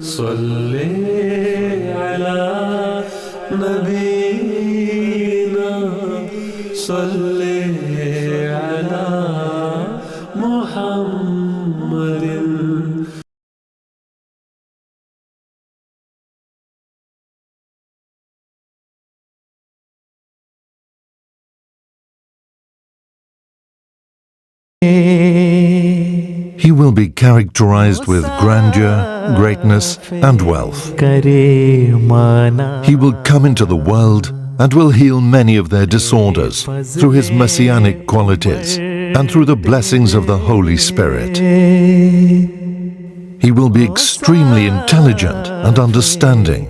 صلي على نبينا صلي على محمد. He will be characterized with grandeur, greatness, and wealth. He will come into the world and will heal many of their disorders through his messianic qualities and through the blessings of the Holy Spirit. He will be extremely intelligent and understanding,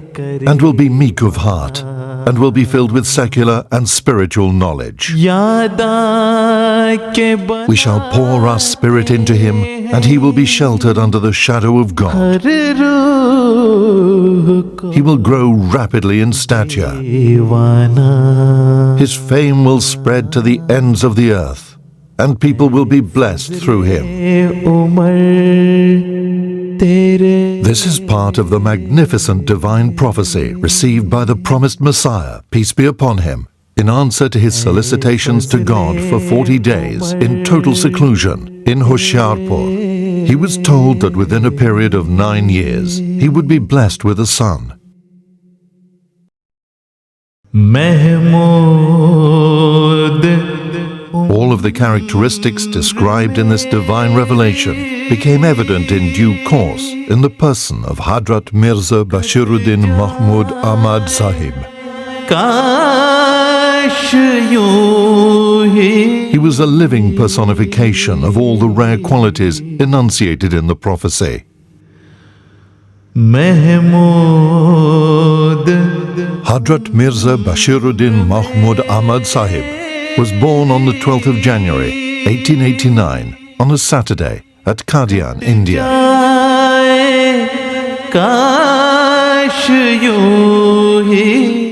and will be meek of heart, and will be filled with secular and spiritual knowledge. We shall pour our spirit into him, and he will be sheltered under the shadow of God. He will grow rapidly in stature. His fame will spread to the ends of the earth, and people will be blessed through him. This is part of the magnificent divine prophecy received by the promised Messiah, peace be upon him, in answer to his solicitations to God for 40 days in total seclusion in Hoshiarpur. He was told that within a period of 9 years, he would be blessed with a son. All of the characteristics described in this divine revelation became evident in due course in the person of Hadrat Mirza Bashiruddin Mahmud Ahmad Sahib. He was a living personification of all the rare qualities enunciated in the prophecy. Hadrat Mirza Bashiruddin Mahmud Ahmad Sahib was born on the 12th of January, 1889, on a Saturday at Qadian, India.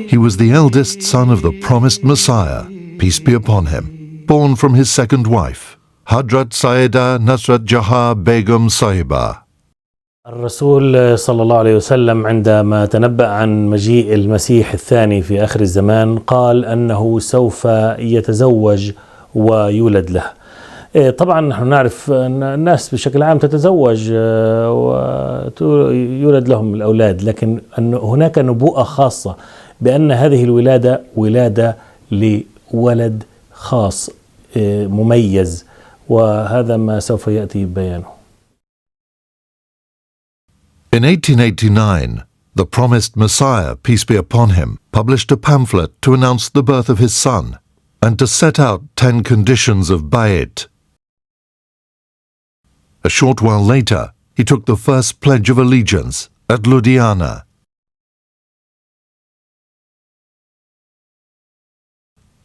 He was the eldest son of the promised Messiah, peace be upon him, born from his second wife, Hadrat Sayyida Nasrat Jahan Begum Sahiba. الرسول صلى الله عليه وسلم عندما تنبأ عن مجيء المسيح الثاني في آخر الزمان قال أنه سوف يتزوج ويولد له. طبعا نحن نعرف أن الناس بشكل عام تتزوج ويولد لهم الأولاد، لكن أن هناك نبوءة خاصة بأن هذه الولادة ولادة لولد خاص مميز، وهذا ما سوف يأتي بيانه. In 1889, the promised Messiah, peace be upon him, published a pamphlet to announce the birth of his son and to set out 10 conditions of Bay'at. A short while later, he took the first pledge of allegiance at Ludhiana.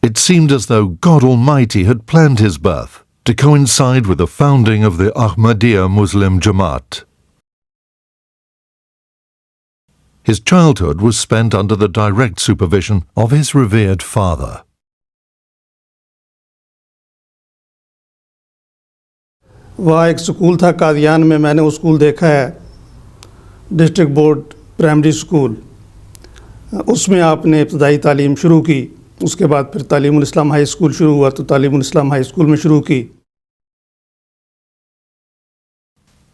It seemed as though God Almighty had planned his birth to coincide with the founding of the Ahmadiyya Muslim Jamaat. His childhood was spent under the direct supervision of his revered father. वहाँ एक school था कादियान में, मैंने वो school देखा है, district board primary school. उसमें आपने इब्तदाई तालीम शुरू की, उसके बाद फिर तालीमुल इस्लाम हाई स्कूल शुरू हुआ तो तालीमुल इस्लाम हाई स्कूल में शुरू की।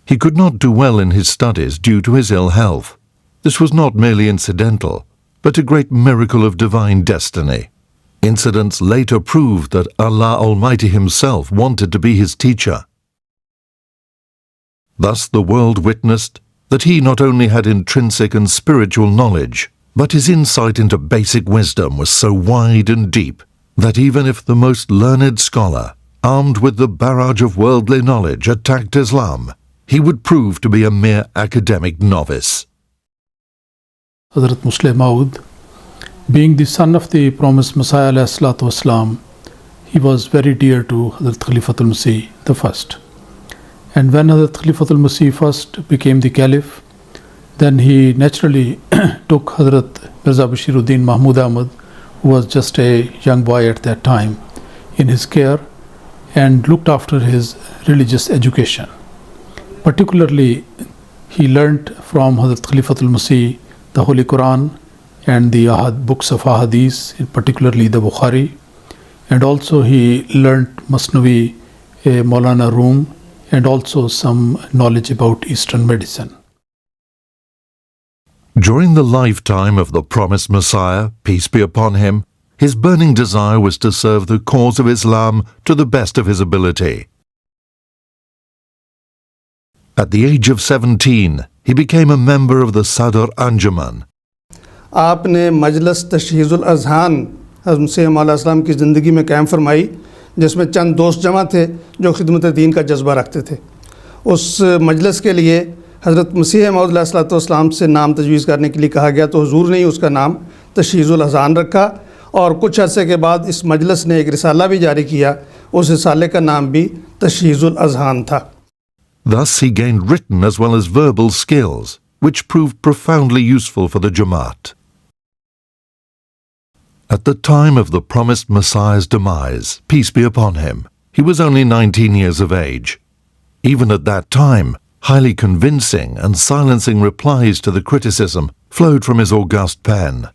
He could not do well in his studies due to his ill health. This was not merely incidental, but a great miracle of divine destiny. Incidents later proved that Allah Almighty Himself wanted to be his teacher. Thus the world witnessed that he not only had intrinsic and spiritual knowledge, but his insight into basic wisdom was so wide and deep that even if the most learned scholar, armed with the barrage of worldly knowledge, attacked Islam, he would prove to be a mere academic novice. Hazrat Musleh Maud, being the son of the promised Messiah ﷺ, he was very dear to Hazrat Khalifatul Masih the first. And when Hazrat Khalifatul Masih first became the Caliph, then he naturally took Hazrat Mirza Bashiruddin Mahmud Ahmad, who was just a young boy at that time, in his care and looked after his religious education. Particularly he learnt from Hazrat Khalifatul Masih the Holy Quran and the books of Ahadith, particularly the Bukhari, and also he learnt Masnavi, Maulana Rum, and also some knowledge about Eastern medicine. During the lifetime of the promised Messiah, peace be upon him, his burning desire was to serve the cause of Islam to the best of his ability. At the age of 17, he became a member of the Sadr Anjuman. आपने मजलिस तशहीज़ुल अज़हान हज़रत मसीह मौला इस्लाम की ज़िंदगी में कायम फरमाई, जिसमें चंद दोस्त जमा थे जो खिदमत दीन का जज्बा रखते थे। उस मजलिस के लिए हज़रत मसीह मौद अलैहिस्सलाम से नाम तजवीज़ करने के लिए कहा गया, तो हुजूर ने उसका नाम तशहीज़ुल अज़हान रखा और कुछ अरसे के बाद इस मजलिस ने एक रिसाला भी जारी किया, उस रिसाले का नाम भी तशहीज़ुल अज़हान था। Thus he gained written as well as verbal skills, which proved profoundly useful for the Jamaat. At the time of the promised Messiah's demise, peace be upon him, he was only 19 years of age. Even at that time, highly convincing and silencing replies to the criticism flowed from his august pen.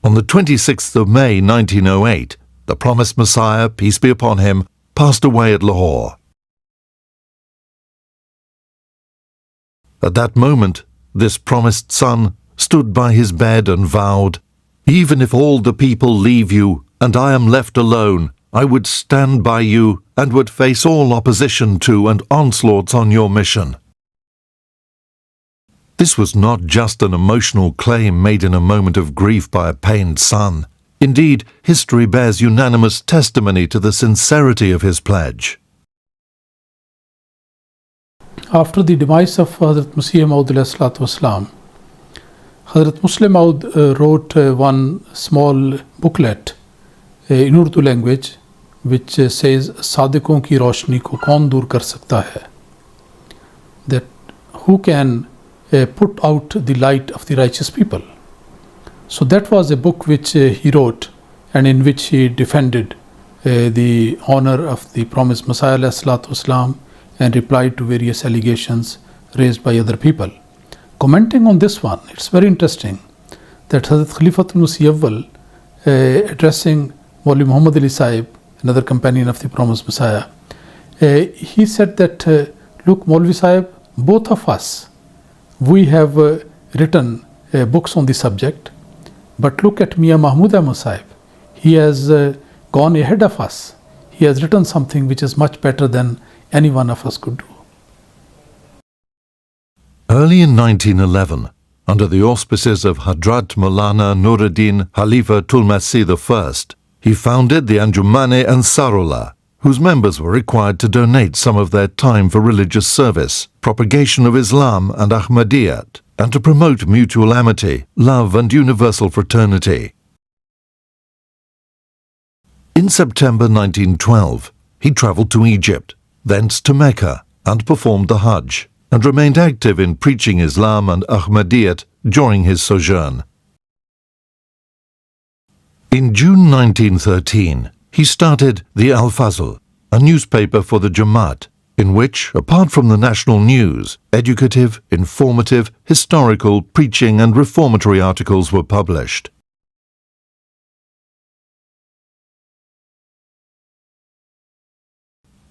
On the 26th of May 1908, the promised Messiah, peace be upon him, passed away at Lahore. At that moment, this promised son stood by his bed and vowed, "Even if all the people leave you and I am left alone, I would stand by you and would face all opposition to and onslaughts on your mission." This was not just an emotional claim made in a moment of grief by a pained son. Indeed, history bears unanimous testimony to the sincerity of his pledge. After the demise of Hazrat Masih Maud Islam, Hazrat Muslim Maud wrote one small booklet in Urdu language which says, "Sadikon ki roshni ko kaun dur kar sakta hai?" That who can put out the light of the righteous people. So that was a book which he wrote and in which he defended the honor of the promised Messiah ﷺ and replied to various allegations raised by other people. Commenting on this one, it's very interesting that Hazrat Khalifatul Masih Awwal, addressing Maulvi Muhammad Ali Sahib, another companion of the promised Messiah, he said that, look Maulvi Sahib, both of us, we have written books on the subject, but look at Mian Mahmud Ahmad Sahib. He has gone ahead of us. He has written something which is much better than any one of us could do. Early in 1911, under the auspices of Hadrat Maulana Nuruddin Khalifatul Masih I, he founded the Anjumane Ansarullah, whose members were required to donate some of their time for religious service, propagation of Islam and Ahmadiyyat, and to promote mutual amity, love and universal fraternity. In September 1912, he travelled to Egypt, thence to Mecca, and performed the Hajj, and remained active in preaching Islam and Ahmadiyyat during his sojourn. In June 1913, he started the Al-Fazl, a newspaper for the Jamaat, in which, apart from the national news, educative, informative, historical, preaching and reformatory articles were published.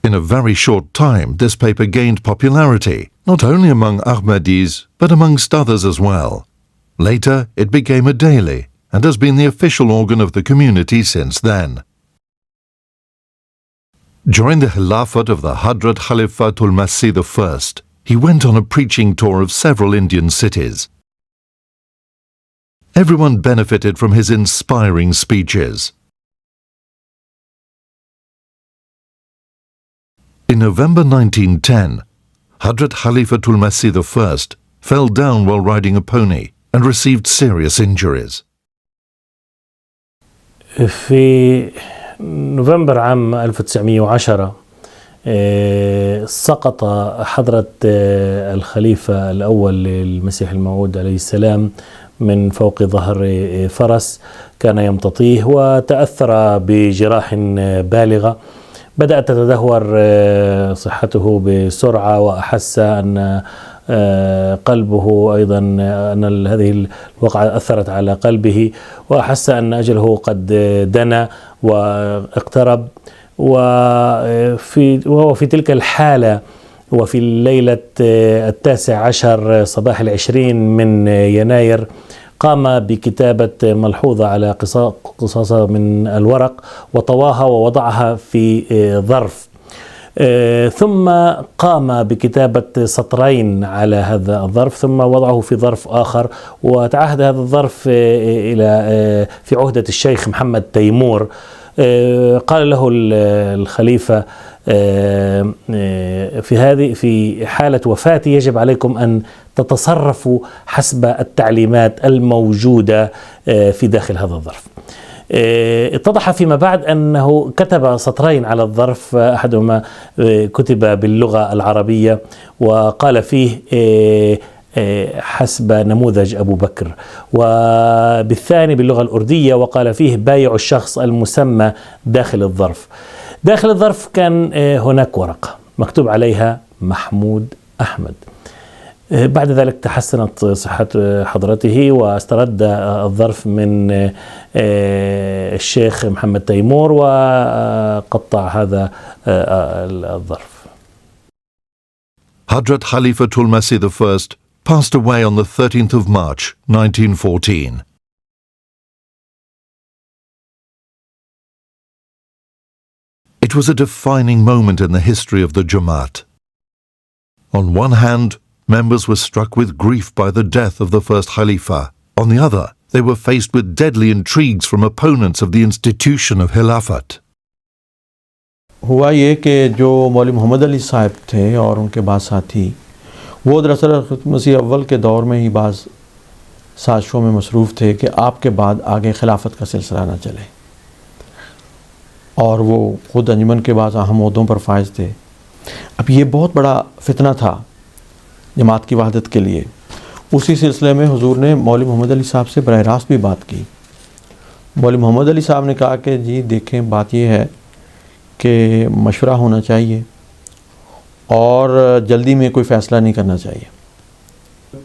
In a very short time, this paper gained popularity, not only among Ahmadis, but amongst others as well. Later, it became a daily, and has been the official organ of the community since then. During the Khilafat of the Hadrat Khalifatul Masih I, he went on a preaching tour of several Indian cities. Everyone benefited from his inspiring speeches. In November 1910, Hadrat Khalifatul Masih I fell down while riding a pony and received serious injuries. في نوفمبر عام 1910 سقط حضرة الخليفة الأول للمسيح الموعود عليه السلام من فوق ظهر فرس كان يمتطيه، وتأثر بجراح بالغة، بدأت تتدهور صحته بسرعة، وأحس أن قلبه أيضا، أن هذه الوقعة أثرت على قلبه، وأحس أن أجله قد دنا واقترب. وهو في تلك الحالة وفي الليلة 19 صباح 20 من يناير قام بكتابة ملحوظة على قصاصة من الورق وطواها ووضعها في ظرف، ثم قام بكتابة سطرين على هذا الظرف ثم وضعه في ظرف آخر، وتعهد هذا الظرف في عهدة الشيخ محمد تيمور. قال له الخليفة في حالة وفاتي يجب عليكم أن تتصرفوا حسب التعليمات الموجودة في داخل هذا الظرف. اتضح فيما بعد أنه كتب سطرين على الظرف، أحدهما كتب باللغة العربية وقال فيه حسب نموذج أبو بكر، وبالثاني باللغة الأردية وقال فيه بايع الشخص المسمى داخل الظرف. داخل الظرف كان هناك ورقة مكتوب عليها محمود أحمد. بعد ذلك تحسنت صحة حضرته واسترد الظرف من الشيخ محمد تيمور وقطع هذا الظرف. Hadrat Khalifatul Masih I passed away on the 13th of March 1914. It was a defining moment in the history of the Jamaat. On one hand, members were struck with grief by the death of the first Khalifa. On the other, they were faced with deadly intrigues from opponents of the institution of Khilafat. हुआ ये कि जो मौलवी मोहम्मद अली साहब थे और उनके बाद साथी, वो दरअसल मसीह अव्वल के दौर में ही बाज़ साजिशों में मसरूफ़ थे कि आपके बाद आगे खिलाफत का सिलसिला ना चले, और वो ख़ुद अंजुमन के बाद अहम ओहदों पर फायज थे। अब ये बहुत बड़ा फितना था जमात की वहदत के लिए। उसी सिलसिले में हुजूर ने मौलवी मोहम्मद अली साहब से बरह रास्त भी बात की। मौलवी मोहम्मद अली साहब ने कहा कि जी देखें, बात ये है कि मशवरा होना चाहिए और जल्दी में कोई फ़ैसला नहीं करना चाहिए।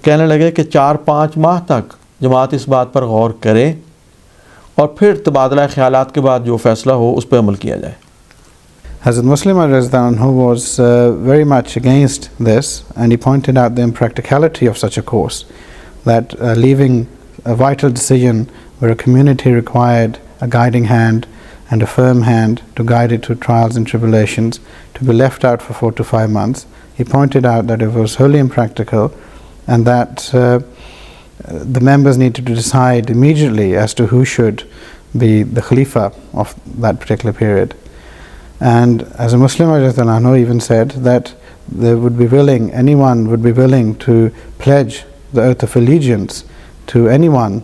कहने लगे कि 4-5 माह तक जमात इस बात पर गौर करे और फिर तबादला ख्यालात के बाद जो फ़ैसला हो उस पर अमल किया जाए। Hazrat Muslim who was very much against this, and he pointed out the impracticality of such a course, that leaving a vital decision where a community required a guiding hand and a firm hand to guide it through trials and tribulations, to be left out for 4 to 5 months. He pointed out that it was wholly impractical, and that the members needed to decide immediately as to who should be the Khalifa of that particular period. And as a Muslim, even said that anyone would be willing to pledge the oath of allegiance to anyone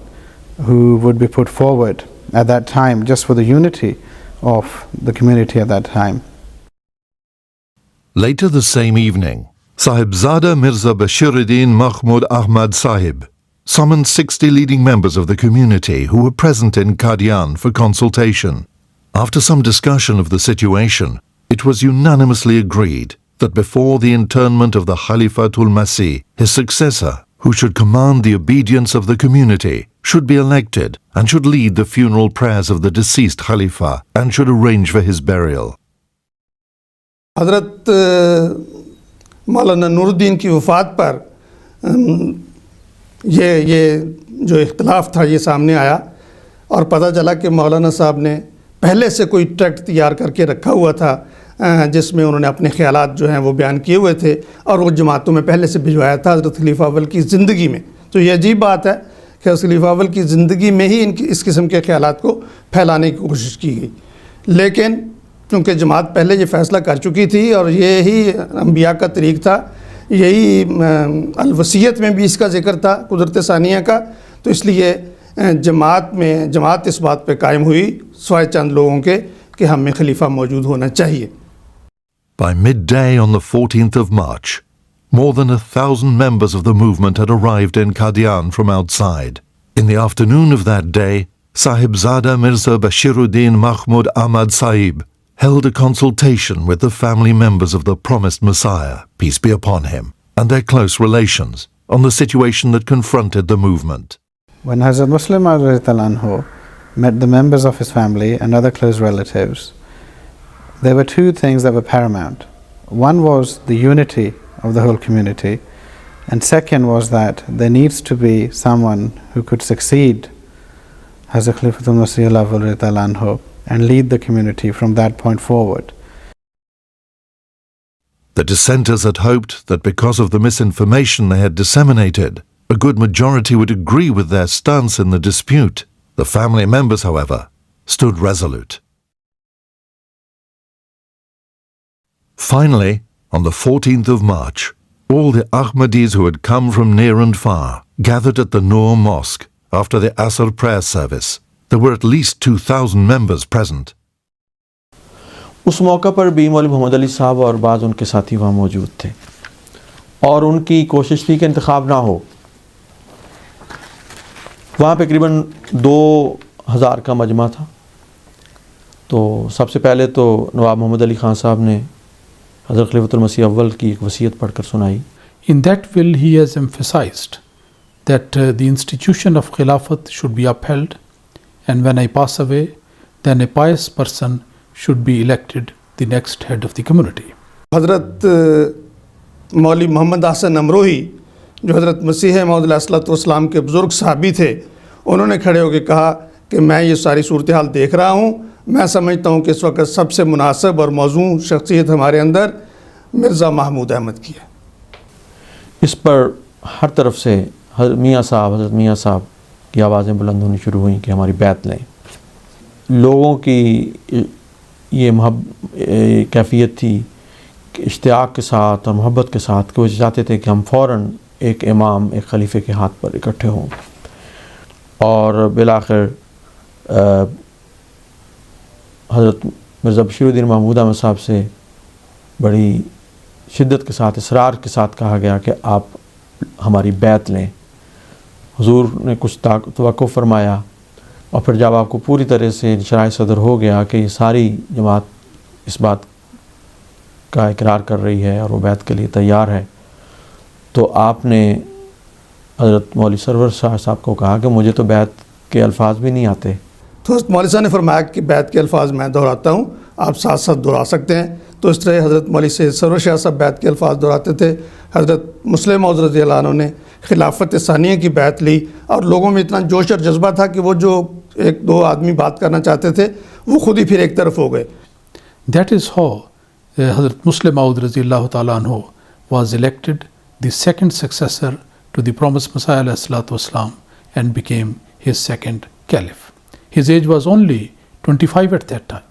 who would be put forward at that time, just for the unity of the community at that time. Later the same evening, Sahibzada Mirza Bashiruddin Mahmud Ahmad Sahib summoned 60 leading members of the community who were present in Qadian for consultation. After some discussion of the situation, it was unanimously agreed that before the internment of the Khalifatul Masih, his successor, who should command the obedience of the community, should be elected and should lead the funeral prayers of the deceased Khalifa and should arrange for his burial. हज़रत मौलाना नूरुद्दीन की वफ़ात पर ये जो इख्तिलाफ था ये सामने आया और पता चला कि मौलाना साहब ने पहले से कोई ट्रैक्ट तैयार करके रखा हुआ था जिसमें उन्होंने अपने ख़यालात जो हैं वो बयान किए हुए थे और वो जमातों में पहले से भिजवाया था हज़रत खलीफा अव्वल की ज़िंदगी में। तो ये अजीब बात है कि हज़रत खलीफा अव्वल की ज़िंदगी में ही इस किस्म के ख़यालात को फैलाने की कोशिश की गई, लेकिन क्योंकि जमात पहले ये फ़ैसला कर चुकी थी और यही अंबिया का तरीक़ था, यही अलवसीयत में भी इसका ज़िक्र था कुदरत सानिया का, तो इसलिए जमात इस बात पे कायम हुई स्वाय चंद लोगों के कि हमें खलीफा मौजूद होना चाहिए। By midday on the 14th of March, more than 1,000 members of the movement had arrived in Qadian from outside. In the afternoon of that day, Sahibzada Mirza Bashiruddin Mahmud Ahmad Sahib held a consultation with the family members of the promised Messiah, peace be upon him, and their close relations on the situation that confronted the movement. When Hazrat Muslim Anhu met the members of his family and other close relatives, there were two things that were paramount. One was the unity of the whole community, and second was that there needs to be someone who could succeed Hazrat Khalifatul Masih Anhu and lead the community from that point forward. The dissenters had hoped that because of the misinformation they had disseminated, a good majority would agree with their stance in the dispute. The family members, however, stood resolute. Finally, on the 14th of March, all the Ahmadis who had come from near and far gathered at the Noor Mosque after the Asr prayer service. There were at least 2,000 members present. उस मौका पर भी मौलवी मोहम्मद अली साहब और बाज़ उनके साथी वहाँ मौजूद थे और उनकी कोशिश थी कि इंतखाब ना हो। वहाँ पे करीबन 2,000 का मजमा था। तो सबसे पहले तो नवाब मोहम्मद अली ख़ान साहब ने हज़रत खलीफतुल मसीह अव्वल की एक वसीयत पढ़कर सुनाई। In that will he has emphasized that the institution of Khilafat should be upheld, and when I pass away, then a pious person should be elected the next head of the community. हज़रत मौलवी मोहम्मद हसन अमरोही जो हज़रत मसीह मौद अलैहिस्सलाम के बुज़ुर्ग सहाबी थे, उन्होंने खड़े होकर कहा कि मैं ये सारी सूरत हाल देख रहा हूँ, मैं समझता हूँ कि इस वक्त सबसे मुनासिब और मौजूद शख्सियत हमारे अंदर मिर्ज़ा महमूद अहमद की है। इस पर हर तरफ से हज़रत मियाँ साहब की आवाज़ें बुलंद होनी शुरू हुई कि हमारी बैत लें। लोगों की ये कैफियत थी कि इश्तियाक के साथ और मोहब्बत के साथ कि वो चाहते थे कि हम फ़ौरन एक इमाम, एक खलीफे के हाथ पर इकट्ठे हों। और बिलाखिर हज़रत मिर्ज़ा बशीरुद्दीन महमूद अहमद साहब से बड़ी शिद्दत के साथ, इसरार के साथ कहा गया कि आप हमारी बैत लें। हुजूर ने कुछ तवक्को फरमाया और फिर जब आपको पूरी तरह से शराय सदर हो गया कि ये सारी जमात इस बात का इकरार कर रही है और वो बैत के लिए तैयार है, तो आपने हज़रत मौलवी सरवर साहब को कहा कि मुझे तो बैत के अल्फाज भी नहीं आते। तो हज़रत मौलवी साहब ने फरमाया कि बैत के अल्फाज मैं दोहराता हूँ, आप साथ साथ दोहरा सकते हैं। तो इस तरह हज़रत मौलवी से सरवर शाह साहब बैत के अल्फाज दोहराते थे। हज़रत मुस्लिम मौद रज़ियल्लाहु अन्हु ने खिलाफत सानिया की बैत ली और लोगों में इतना जोश और जज्बा था कि वो जो एक दो आदमी बात करना चाहते थे वो खुद ही फिर एक तरफ हो गए। That is how Hazrat Muslim Maud Raziyallahu Ta'ala Anhu was elected the second successor to the promised Messiah ﷺ and became his second Caliph. His age was only 25 at that time.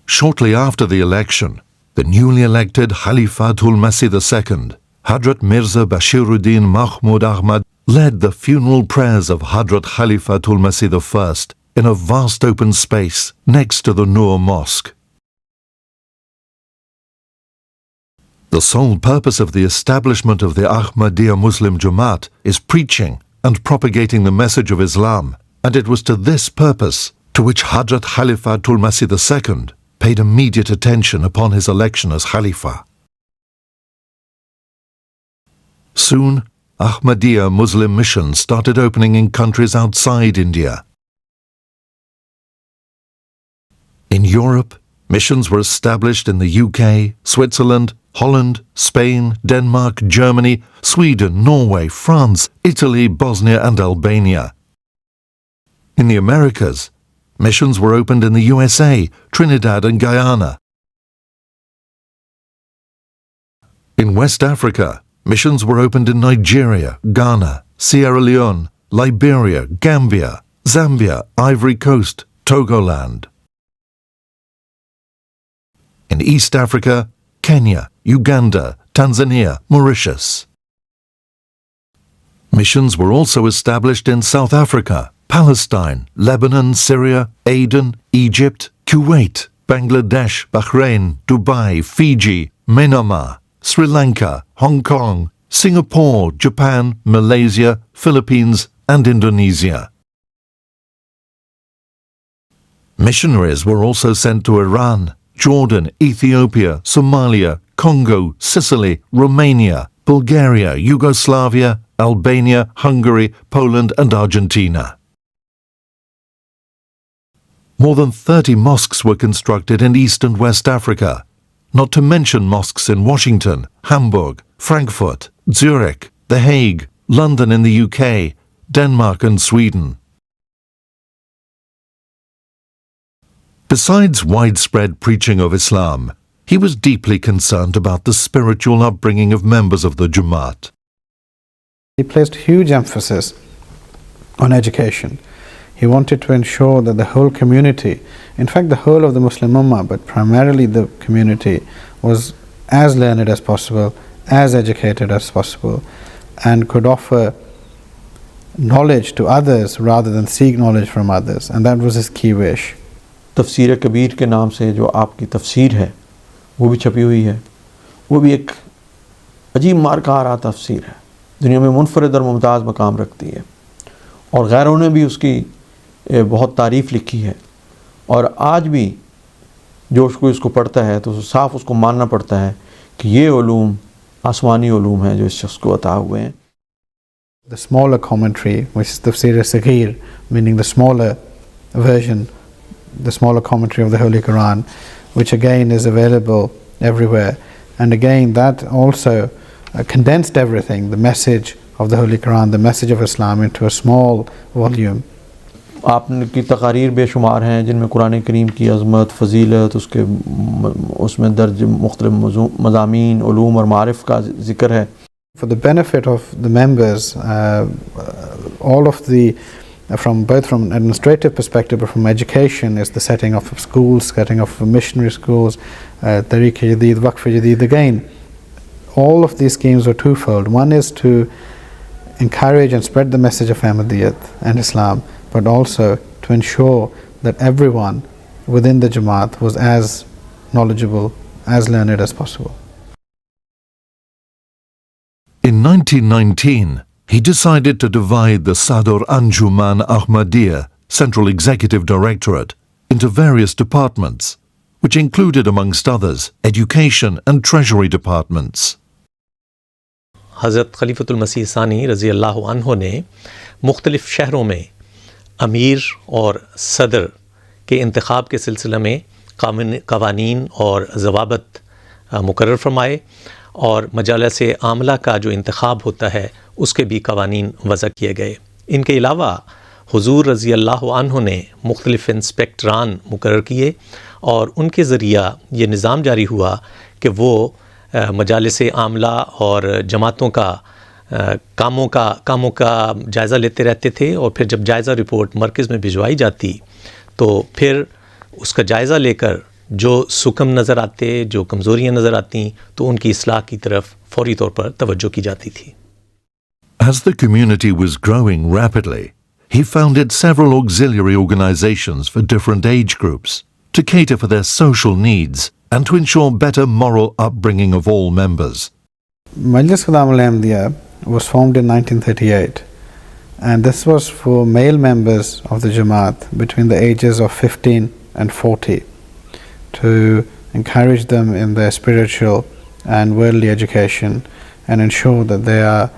Shortly after the election, the newly elected Khalifatul Masih II, Hadrat Mirza Bashiruddin Mahmud Ahmad, led the funeral prayers of Hadrat Khalifatul Masih I in a vast open space next to the Noor Mosque. The sole purpose of the establishment of the Ahmadiyya Muslim Jamaat is preaching and propagating the message of Islam, and it was to this purpose to which Hadrat Khalifatul Masih II paid immediate attention upon his election as Khalifa. Soon, Ahmadiyya Muslim missions started opening in countries outside India. In Europe, missions were established in the UK, Switzerland, Holland, Spain, Denmark, Germany, Sweden, Norway, France, Italy, Bosnia and Albania. In the Americas, missions were opened in the USA, Trinidad and Guyana. In West Africa, missions were opened in Nigeria, Ghana, Sierra Leone, Liberia, Gambia, Zambia, Ivory Coast, Togoland. In East Africa, Kenya, Uganda, Tanzania, Mauritius. Missions were also established in South Africa, Palestine, Lebanon, Syria, Aden, Egypt, Kuwait, Bangladesh, Bahrain, Dubai, Fiji, Myanmar, Sri Lanka, Hong Kong, Singapore, Japan, Malaysia, Philippines, and Indonesia. Missionaries were also sent to Iran, Jordan, Ethiopia, Somalia, Congo, Sicily, Romania, Bulgaria, Yugoslavia, Albania, Hungary, Poland and Argentina. More than 30 mosques were constructed in East and West Africa, not to mention mosques in Washington, Hamburg, Frankfurt, Zurich, The Hague, London in the UK, Denmark and Sweden. Besides widespread preaching of Islam, he was deeply concerned about the spiritual upbringing of members of the Jamaat. He placed huge emphasis on education. He wanted to ensure that the whole community, in fact the whole of the Muslim Ummah, but primarily the community, was as learned as possible, as educated as possible, and could offer knowledge to others rather than seek knowledge from others. And that was his key wish. तफसीर कबीर के नाम से जो आपकी तफसीर है वो भी छपी हुई है, वो भी एक अजीब मारकारा तफसीर है, दुनिया में मुनफरद और मुमताज़ मकाम रखती है, और गैरों ने भी उसकी बहुत तारीफ़ लिखी है, और आज भी जो उसको इसको पढ़ता है तो साफ़ उसको मानना पड़ता है कि ये उलूम आसमानी उलूम हैं जो इस शख्स को अता हुए हैं. The smaller commentary, which is Tafsir al-Saghir, meaning the smaller version, the smaller commentary of the Holy Quran, which again is available everywhere. And again that also condensed everything, the message of the Holy Quran, the message of Islam, into a small volume. आपकी तकारीर बेशुमार हैं जिनमें कुरान करीम की अज़मत, फ़जीलत, उसमें दर्ज मुख्तलिफ़ मज़ामीन, उलूम और मारिफ़ का ज़िक्र है. For the benefit of the members, all of the both from an administrative perspective but from education, is the setting of schools, setting of missionary schools, Tariq-e-Jadid, Waqf-e-Jadid. Again, all of these schemes were twofold. One is to encourage and spread the message of Ahmadiyyat and Islam, but also to ensure that everyone within the Jamaat was as knowledgeable, as learned as possible. In 1919, he decided to divide the Sadr Anjuman Ahmadiyya Central Executive Directorate into various departments, which included, amongst others, education and treasury departments. हज़रत खलीफतुल मसीह सानी रज़ी अल्लाह अन्हो ने मुख्तलिफ़ शहरों में अमीर और सदर के इंतखाब के सिलसिले में कवानीन और ज़वाबत मुकर्रर फरमाए, और मजालिस आमला का जो इंतखाब होता है उसके भी कवानीन वज़ा किए गए. इनके अलावा हुज़ूर रज़ी अल्लाह अन्हो ने मुख्तलिफ़ इंस्पेक्टरान मुकर्रर किए, और उनके ज़रिया ये निज़ाम जारी हुआ कि वो मजालिस आमला और जमातों का कामों का जायज़ा लेते रहते थे, और फिर जब जायज़ा रिपोर्ट मरकज़ में भिजवाई जाती तो फिर उसका जायज़ा लेकर जो सुकम नज़र आते, जो कमज़ोरियाँ नज़र आती, तो उनकी इस्लाह की तरफ फ़ौरी तौर पर तवज्जो की जाती थी. As the community was growing rapidly, he founded several auxiliary organizations for different age groups to cater for their social needs and to ensure better moral upbringing of all members. Majlis Ghulam al-Ahmadiyya was formed in 1938, and this was for male members of the Jamaat between the ages of 15 and 40, to encourage them in their spiritual and worldly education and ensure that they are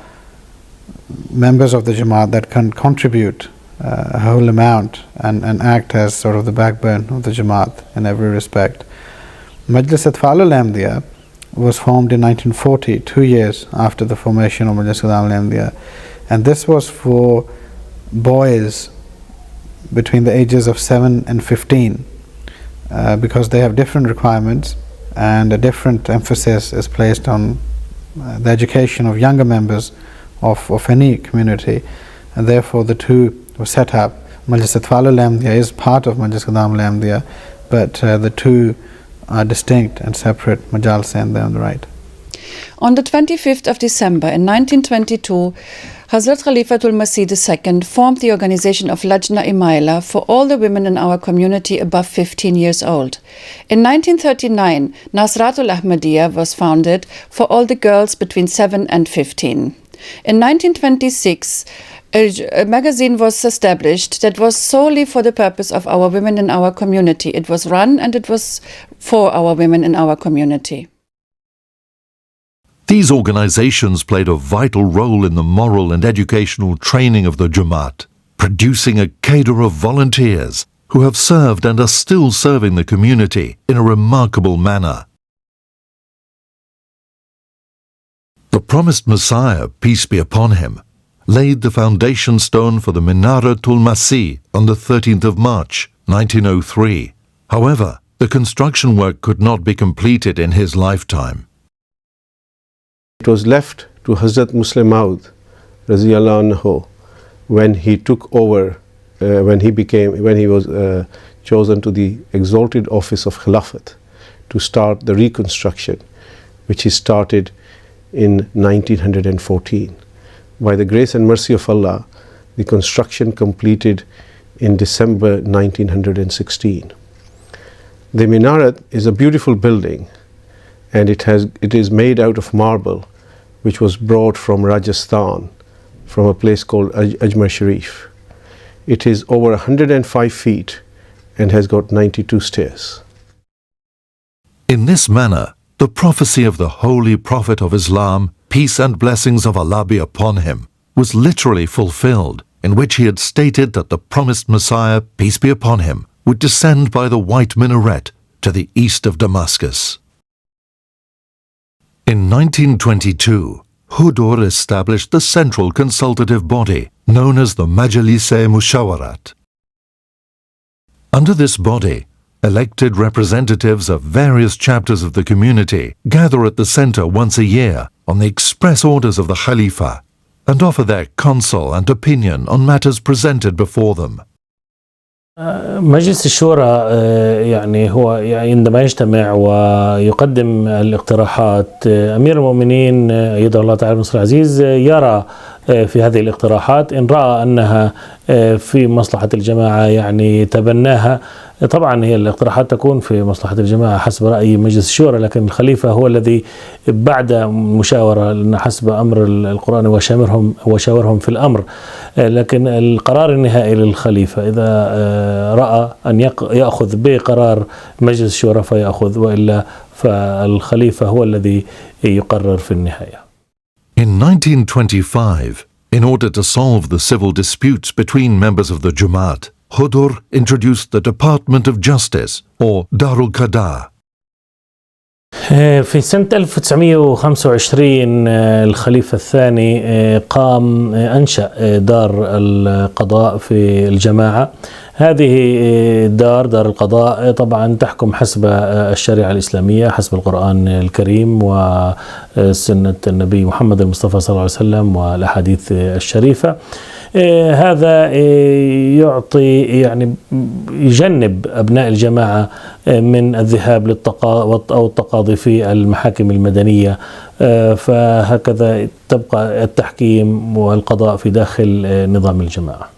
members of the Jamaat that can contribute a whole amount and act as sort of the backbone of the Jamaat in every respect. Majlis Atfal al-Ahmadiyya was formed in 1940, 2 years after the formation of Majlis Ghulam al-Ahmadiyya, and this was for boys between the ages of 7 and 15, because they have different requirements and a different emphasis is placed on the education of younger members of any community, and therefore the two were set up. Majlis Atfal al-Ahmadiyya is part of Majlis Ghulam al-Ahmadiyya, but the two are distinct and separate majalsa, and they're on the right. On the 25th of December in 1922, Hazrat Khalifatul Masih II formed the organization of Lajna Imaila for all the women in our community above 15 years old. In 1939, Nasratul Ahmadiyya was founded for all the girls between 7 and 15. In 1926, a magazine was established that was solely for the purpose of our women in our community. It was run and it was for our women in our community. These organizations played a vital role in the moral and educational training of the Jamaat, producing a cadre of volunteers who have served and are still serving the community in a remarkable manner. The promised Messiah, peace be upon him, laid the foundation stone for the Minaratul Masih on the 13th of March, 1903. However, the construction work could not be completed in his lifetime. It was left to Hazrat Muslim Maud Raziyallahu Anhu when he took over, when he was chosen to the exalted office of Khilafat to start the reconstruction, which he started in 1914. By the grace and mercy of Allah, the construction completed in December 1916. The minaret is a beautiful building, and it is made out of marble, which was brought from Rajasthan, from a place called Ajmer Sharif. It is over 105 feet and has got 92 stairs. In this manner, the prophecy of the Holy Prophet of Islam, peace and blessings of Allah be upon him, was literally fulfilled, in which he had stated that the promised Messiah, peace be upon him, would descend by the white minaret to the east of Damascus. In 1922, Hudur established the central consultative body known as the Majlis-e Mushawarat. Under this body, elected representatives of various chapters of the community gather at the center once a year on the express orders of the Khalifa and offer their counsel and opinion on matters presented before them. مجلس الشورى يعني هو عندما يجتمع ويقدم الاقتراحات، أمير المؤمنين أيده الله تعالى بنصر العزيز يرى في هذه الاقتراحات إن رأى أنها في مصلحة الجماعة يعني تبناها. طبعا هي الاقتراحات تكون في مصلحة الجماعة حسب رأي مجلس الشورى، لكن الخليفة هو الذي بعد مشاورة حسب أمر القرآن وشاورهم في الأمر، لكن القرار النهائي للخليفة. إذا رأى أن يأخذ بقرار مجلس الشورى فيأخذ، وإلا فالخليفة هو الذي يقرر في النهاية. In 1925, in order to solve the civil disputes between members of the Jamaat, Hudur introduced the Department of Justice, or Darul Qada. في سنة 1925 الخليفة الثاني أنشأ دار القضاء في الجماعة. هذه دار القضاء طبعا تحكم حسب الشريعة الإسلامية، حسب القرآن الكريم وسنة النبي محمد المصطفى صلى الله عليه وسلم والأحاديث الشريفة. هذا يعطي يعني يجنب أبناء الجماعة من الذهاب التقاضي في المحاكم المدنية، فهكذا تبقى التحكيم والقضاء في داخل نظام الجماعة.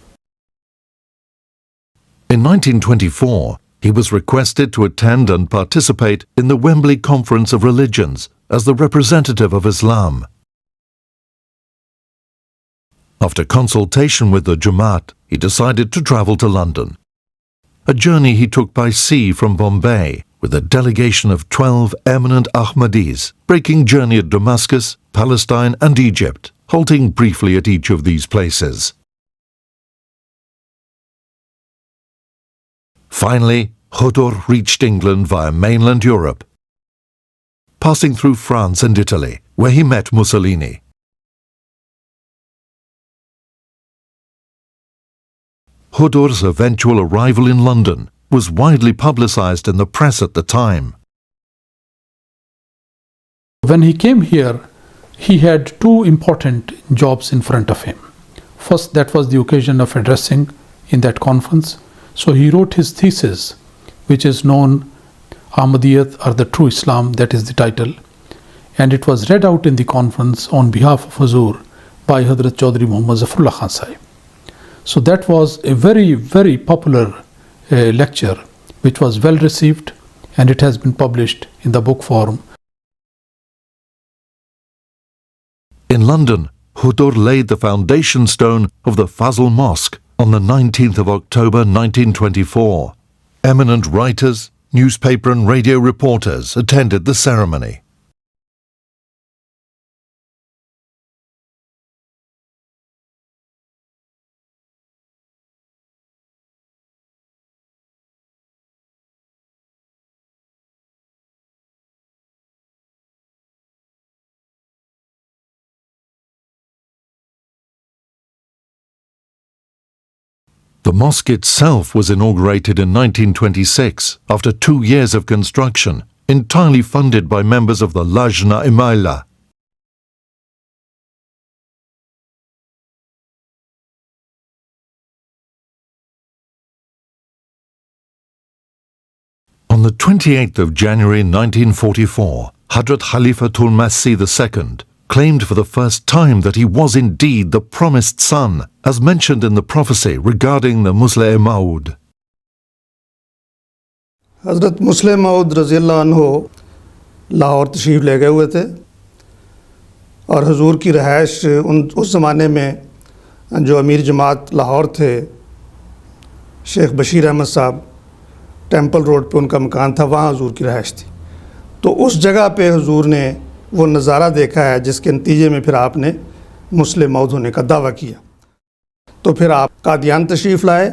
In 1924, he was requested to attend and participate in the Wembley Conference of Religions as the representative of Islam. After consultation with the Jamaat, he decided to travel to London. A journey he took by sea from Bombay with a delegation of 12 eminent Ahmadis, breaking journey at Damascus, Palestine and Egypt, halting briefly at each of these places. Finally, Hudur reached England via mainland Europe, passing through France and Italy, where he met Mussolini. Hudur's eventual arrival in London was widely publicized in the press at the time. When he came here, he had two important jobs in front of him. First, that was the occasion of addressing in that conference. So he wrote his thesis, which is known Ahmadiyyat or the True Islam, that is the title. And it was read out in the conference on behalf of Huzur by Hazrat Chaudhry Muhammad Zafarullah Khan Sahib. So that was a very, very popular lecture, which was well received, and it has been published in the book form. In London, Hudur laid the foundation stone of the Fazl Mosque on the 19th of October 1924. Eminent writers, newspaper and radio reporters attended the ceremony. The mosque itself was inaugurated in 1926 after 2 years of construction, entirely funded by members of the Lajna Imaila. On the 28th of January 1944, Hazrat Khalifatul Masih II claimed for the first time that he was indeed the promised son, as mentioned in the prophecy regarding the Muslim Maud. हज़रत मुस्लिम मऊद रज़ियल्लाहु अन्हु लाहौर तशरीफ़ ले गए हुए थे और हुजूर की रहाइश उस ज़माने में जो अमीर जमात लाहौर थे शेख बशीर अहमद साहब, टेम्पल रोड पे उनका मकान था, वहाँ हुजूर की रहाइश थी। तो उस जगह पे हुजूर ने वो नज़ारा देखा है जिसके नतीजे में फिर आपने मुस्लिम मऊद होने का दावा किया। तो फिर आप कादियान तशरीफ़ लाए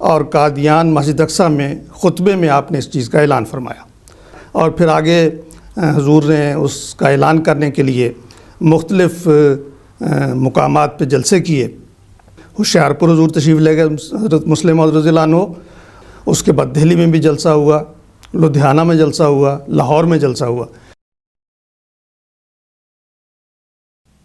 और कादियान मस्जिद अक्सा में ख़ुतबे में आपने इस चीज़ का ऐलान फरमाया और फिर आगे हुजूर ने उसका ऐलान करने के लिए मुख्तलिफ़ मुकामात पे जलसे किए। होशियारपुर हुजूर तशरीफ़ ले गए हज़रत मुस्लिम मऊद रज़ियल्लाहु अन्हु, उसके बाद दिल्ली में भी जलसा हुआ, लुधियाना में जलसा हुआ, लाहौर में जलसा हुआ।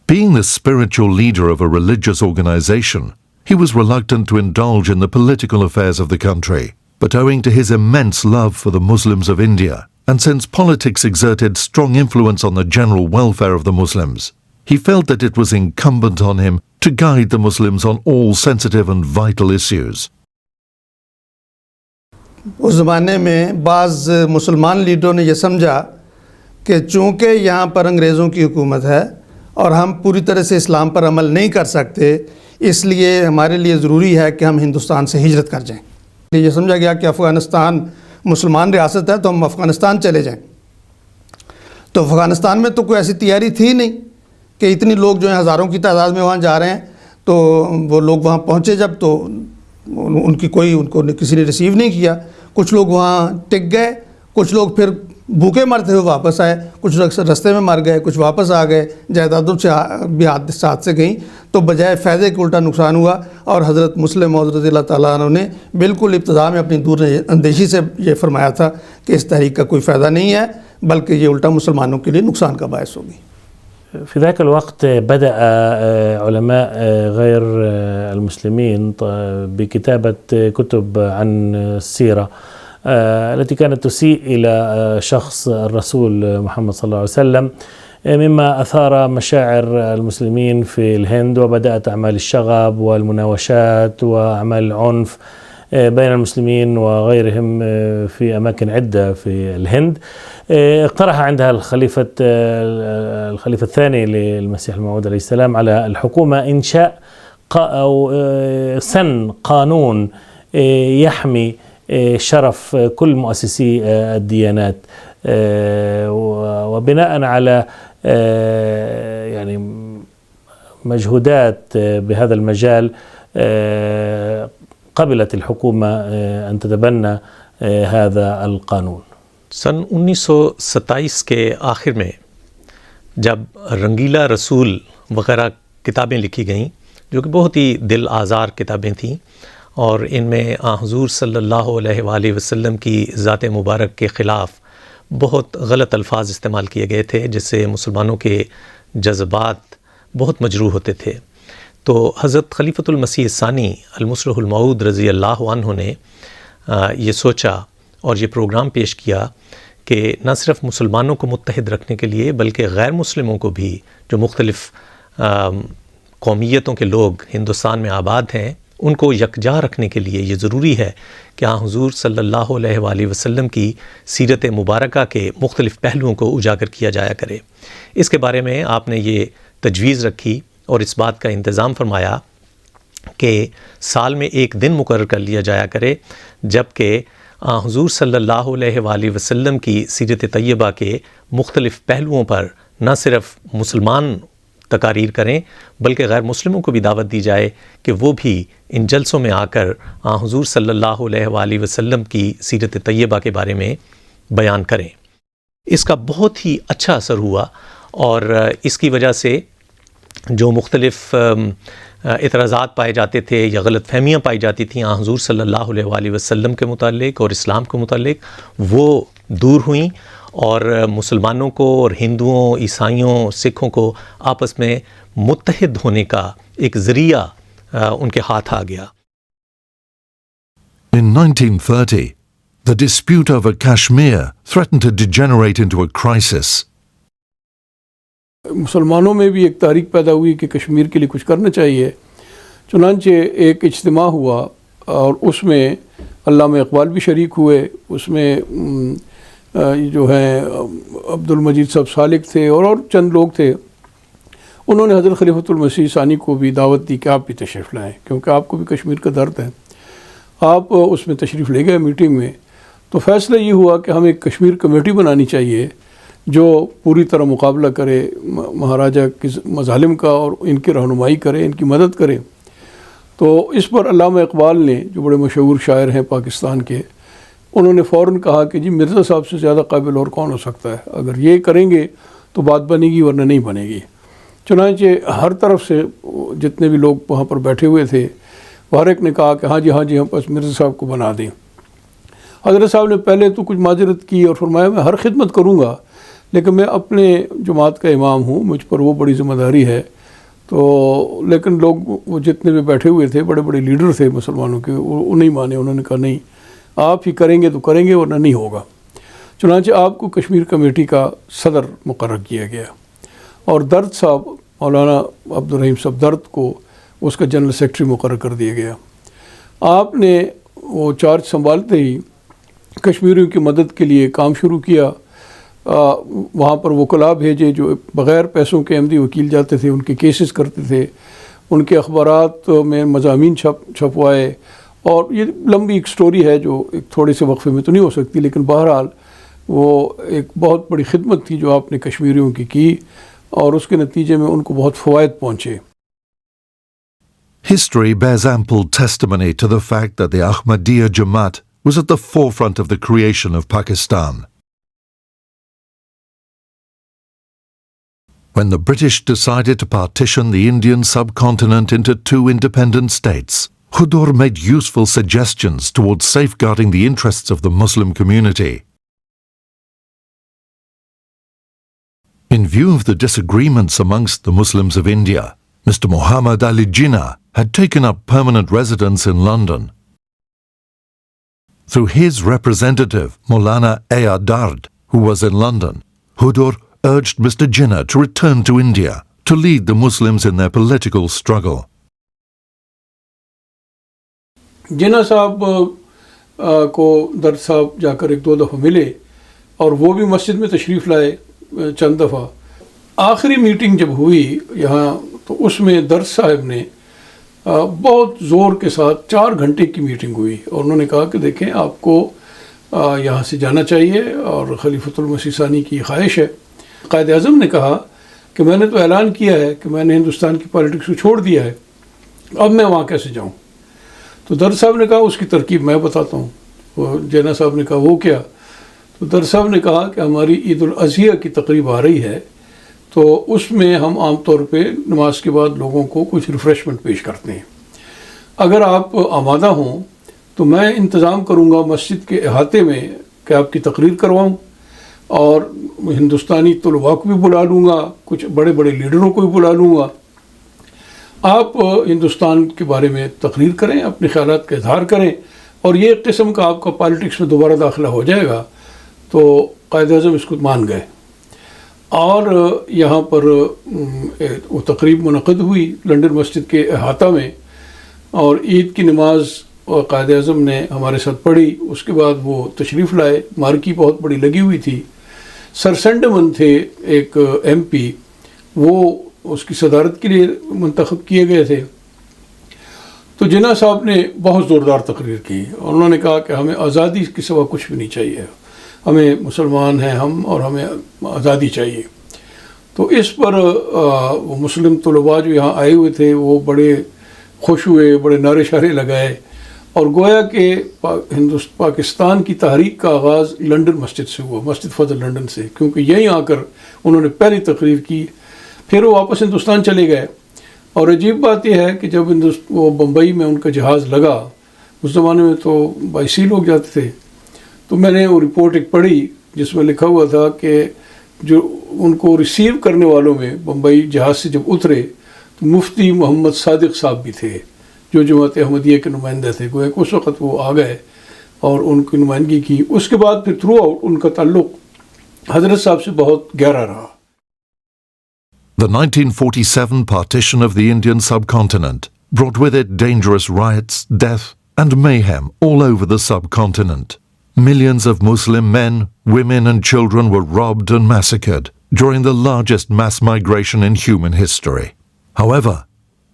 Being the spiritual leader of a religious organization, he was reluctant to indulge in the political affairs of the country, but owing to his immense love for the Muslims of India, and since politics exerted strong influence on the general welfare of the Muslims, he felt that it was incumbent on him to guide the Muslims on all sensitive and vital issues. उस ज़माने में बाज़ मुसलमान लीडरों ने यह समझा कि चूँकि यहाँ पर अंग्रेज़ों की हुकूमत है और हम पूरी तरह से इस्लाम पर अमल नहीं कर सकते, इसलिए हमारे लिए ज़रूरी है कि हम हिंदुस्तान से हिजरत कर जाएं। ये समझा गया कि अफ़गानिस्तान मुसलमान रियासत है तो हम अफ़गानिस्तान चले जाएं। तो अफ़गानिस्तान में तो कोई ऐसी तैयारी थी नहीं कि इतनी लोग जो हैं हज़ारों की तादाद में वहाँ जा रहे हैं। तो वो लोग वहाँ पहुँचे जब, तो उनको किसी ने रिसीव नहीं किया। कुछ लोग वहाँ टिक गए, कुछ लोग फिर भूखे मरते हुए वापस आए, कुछ रास्ते में मर गए, कुछ वापस आ गए, जायदादों से भी हाथ से गई। तो बजाय फ़ायदे के उल्टा नुकसान हुआ और हज़रत मुस्लिम मऊद रज़ियल्लाहु ताला अन्हु ने बिल्कुल इब्तिदा में अपनी दूर अंदेशी से ये फरमाया था कि इस तहरीक का कोई फ़ायदा नहीं है, बल्कि ये उल्टा मुसलमानों के लिए नुकसान का बायस होगी। في ذاك الوقت بدأ علماء غير المسلمين بكتابة كتب عن السيرة التي كانت تسيء إلى شخص الرسول محمد صلى الله عليه وسلم، مما أثار مشاعر المسلمين في الهند، وبدأت أعمال الشغب والمناوشات وأعمال العنف بين المسلمين وغيرهم في أماكن عدة في الهند. اقترح عندها الخليفة الثاني للمسيح الموعود عليه السلام على الحكومة إنشاء أو سن قانون يحمي شرف كل مؤسسي الديانات، وبناء على يعني مجهودات بهذا المجال قبلت الحكومة أن تتبنى هذا القانون. सन 1927 के आखिर में जब रंगीला रसूल वग़ैरह किताबें लिखी गईं, जो कि बहुत ही दिल आज़ार किताबें थीं और इनमें हुज़ूर सल्लल्लाहु अलैहि वसल्लम की ज़ात मुबारक के ख़िलाफ़ बहुत गलत अल्फाज इस्तेमाल किए गए थे, जिससे मुसलमानों के जज्बात बहुत मजरूह होते थे। तो हज़रत खलीफतुल मसीह सानी अल-मुस्लिहुल मऊद रज़ियल्लाहु अन्हु ने ये सोचा और ये प्रोग्राम पेश किया कि न सिर्फ मुसलमानों को मुत्तहिद रखने के लिए बल्कि गैर मुस्लिमों को भी, जो मुख्तलिफ़ कौमियतों के लोग हिंदुस्तान में आबाद हैं, उनको यकजा रखने के लिए ये ज़रूरी है कि हुज़ूर सल्लल्लाहु अलैहि वसल्लम की सीरत मुबारका के मुख्तलिफ़ पहलुओं को उजागर किया जाया करे। इसके बारे में आपने ये तजवीज़ रखी और इस बात का इंतज़ाम फरमाया कि साल में एक दिन मुकर्रर कर लिया जाया करे जबकि हुज़ूर सल्लल्लाहु अलैहि वसल्लम की सीरत तैयबा के मुख्तलिफ़ पहलुओं पर न सिर्फ़ मुसलमान तकारीर करें बल्कि गैर मुस्लिमों को भी दावत दी जाए कि वो भी इन जलसों में आकर हुज़ूर सल्लल्लाहु अलैहि वसल्लम की सीरत तैयबा के बारे में बयान करें। इसका बहुत ही अच्छा असर हुआ और इसकी वजह से जो मुख्तलिफ़ इतराज़ात पाए जाते थे या गलत फहमियाँ पाई जाती थीं हुज़ूर सल्लल्लाहु अलैहि वसल्लम के मुतालिक और इस्लाम के मुतालिक, वो दूर हुई और मुसलमानों को और हिंदुओं, ईसाइयों, सिखों को आपस में मुत्तहिद होने का एक ज़रिया उनके हाथ आ गया। In 1930, the dispute over Kashmir threatened to degenerate into a crisis. मुसलमानों में भी एक तारीख पैदा हुई कि कश्मीर के लिए कुछ करना चाहिए। चुनांचे एक इज्तिमा हुआ और उसमें अल्लामा इकबाल भी शरीक हुए। उसमें जो हैं अब्दुल मजीद साहब सालिक थे और चंद लोग थे। उन्होंने हज़रत खलीफतुल मसीह सानी को भी दावत दी कि आप भी तशरीफ़ लाएँ, क्योंकि आपको भी कश्मीर का दर्द है। आप उसमें तशरीफ़ ले गए मीटिंग में। तो फ़ैसला ये हुआ कि हमें एक कश्मीर कमेटी बनानी चाहिए जो पूरी तरह मुकाबला करे महाराजा के मज़ालिम का और इनकी रहनुमाई करे, इनकी मदद करे। तो इस पर अल्लामा इकबाल ने, जो बड़े मशहूर शायर हैं पाकिस्तान के, उन्होंने फ़ौरन कहा कि जी मिर्ज़ा साहब से ज़्यादा काबिल और कौन हो सकता है, अगर ये करेंगे तो बात बनेगी वरना नहीं बनेगी। चुनांचे हर तरफ से जितने भी लोग वहाँ पर बैठे हुए थे हर एक ने कहा कि हाँ जी हम बस मिर्ज़ा साहब को बना दें। हज़रत साहब ने पहले तो कुछ माजरत की और फरमाया मैं हर खिदमत करूँगा, लेकिन मैं अपने जमात का इमाम हूँ, मुझ पर वो बड़ी ज़िम्मेदारी है। तो लेकिन लोग वो जितने भी बैठे हुए थे, बड़े बड़े लीडर थे मुसलमानों के, वो नहीं माने। उन्होंने कहा नहीं, आप ही करेंगे तो करेंगे वरना नहीं होगा। चुनांचे आपको कश्मीर कमेटी का सदर मुकर्रर किया गया और दर्द साहब, मौलाना अब्दुल रहीम साहब दर्द को उसका जनरल सेक्रेटरी मुकर्रर कर दिया गया। आपने वो चार्ज संभालते ही कश्मीरियों की मदद के लिए काम शुरू किया। वहाँ पर वकला भेजे जो बग़ैर पैसों के अहमदी वकील जाते थे, उनके केसेस करते थे, उनके अखबारात में मज़ामीन छपवाए। और ये लंबी एक स्टोरी है जो एक थोड़े से वक्फे में तो नहीं हो सकती, लेकिन बहरहाल वो एक बहुत बड़ी खिदमत थी जो आपने कश्मीरियों की और उसके नतीजे में उनको बहुत फ़वायद पहुँचे। History bears ample testimony to the fact that the Ahmadiyya Jamaat was at the forefront of the creation of Pakistan. When the British decided to partition the Indian subcontinent into two independent states, Khudur made useful suggestions towards safeguarding the interests of the Muslim community. In view of the disagreements amongst the Muslims of India, Mr. Muhammad Ali Jinnah had taken up permanent residence in London. Through his representative, Maulana Aya Dard, who was in London, Khudur urged Mr. Jinnah to return to India to lead the Muslims in their political struggle. जिन्ना साहब को दर्द साहब जाकर एक दो दफ़ा मिले और वो भी मस्जिद में तशरीफ़ लाए चंद दफ़ा। आखिरी मीटिंग जब हुई यहाँ, तो उसमें दर्द साहब ने बहुत ज़ोर के साथ 4 घंटे की मीटिंग हुई और उन्होंने कहा कि देखें आपको यहाँ से जाना चाहिए और खलीफतुल मसीह सानी की ख्वाहिश है। कायद आज़म ने कहा कि मैंने तो ऐलान किया है कि मैंने हिंदुस्तान की पॉलिटिक्स को छोड़ दिया है, अब मैं वहाँ कैसे जाऊँ। तो दर्द साहब ने कहा उसकी तरकीब मैं बताता हूँ। वो जिन्ना साहब ने कहा वो क्या। तो दर्द साहब ने कहा कि हमारी ईद उल अज़हिया की तकरीब आ रही है, तो उसमें हम आम तौर पे नमाज के बाद लोगों को कुछ रिफ़्रेशमेंट पेश करते हैं। अगर आप आमादा हों तो मैं इंतज़ाम करूँगा मस्जिद के अहाते में कि आपकी तकरीर करवाऊँ और हिंदुस्तानी तलबा को भी बुला लूँगा, कुछ बड़े बड़े लीडरों को भी बुला लूँगा। आप हिंदुस्तान के बारे में तकरीर करें, अपने ख़यालात का इज़हार करें और ये किस्म का आपका पॉलिटिक्स में दोबारा दाखिला हो जाएगा। तो कायद-ए-आज़म इसको मान गए और यहाँ पर वो तकरीब मुनक़िद हुई लंदन मस्जिद के अहाता में और ईद की नमाज और कायद-ए-आज़म ने हमारे साथ पढ़ी। उसके बाद वो तशरीफ़ लाए, मार्की बहुत बड़ी लगी हुई थी। सर सेंडमन थे एक MP, वो उसकी सदारत के लिए मुंतखब किए गए थे। तो जिन्ना साहब ने बहुत ज़ोरदार तकरीर की और उन्होंने कहा कि हमें आज़ादी के सिवा कुछ भी नहीं चाहिए, हमें मुसलमान हैं हम और हमें आज़ादी चाहिए। तो इस पर वो मुस्लिम तलबा जो यहाँ आए हुए थे वो बड़े खुश हुए, बड़े नारे शारे लगाए और गोया कि पाकिस्तान की तहरीक का आगाज़ लंदन मस्जिद से हुआ, मस्जिद फजल लंदन से, क्योंकि यहीं आकर उन्होंने पहली तकरीर की। फिर वो वापस हिंदुस्तान चले गए और अजीब बात यह है कि जब वो बम्बई में उनका जहाज़ लगा, उस ज़माने में तो 22 लोग जाते थे, तो मैंने वो रिपोर्ट एक पढ़ी जिसमें लिखा हुआ था कि जो उनको रिसीव करने वालों में बम्बई जहाज़ से जब उतरे तो मुफ्ती मोहम्मद सादिक साहब भी थे जो जमात अहमदिया के नुमाइंदे थे। गोया उस वक़्त वो आ गए और उनकी नुमाइंदगी की। उसके बाद फिर थ्रू आउट उनका ताल्लुक़ हज़रत साहब से बहुत गहरा रहा। The 1947 partition of the Indian subcontinent brought with it dangerous riots, death, and mayhem all over the subcontinent. Millions of Muslim men, women, and children were robbed and massacred during the largest mass migration in human history. However,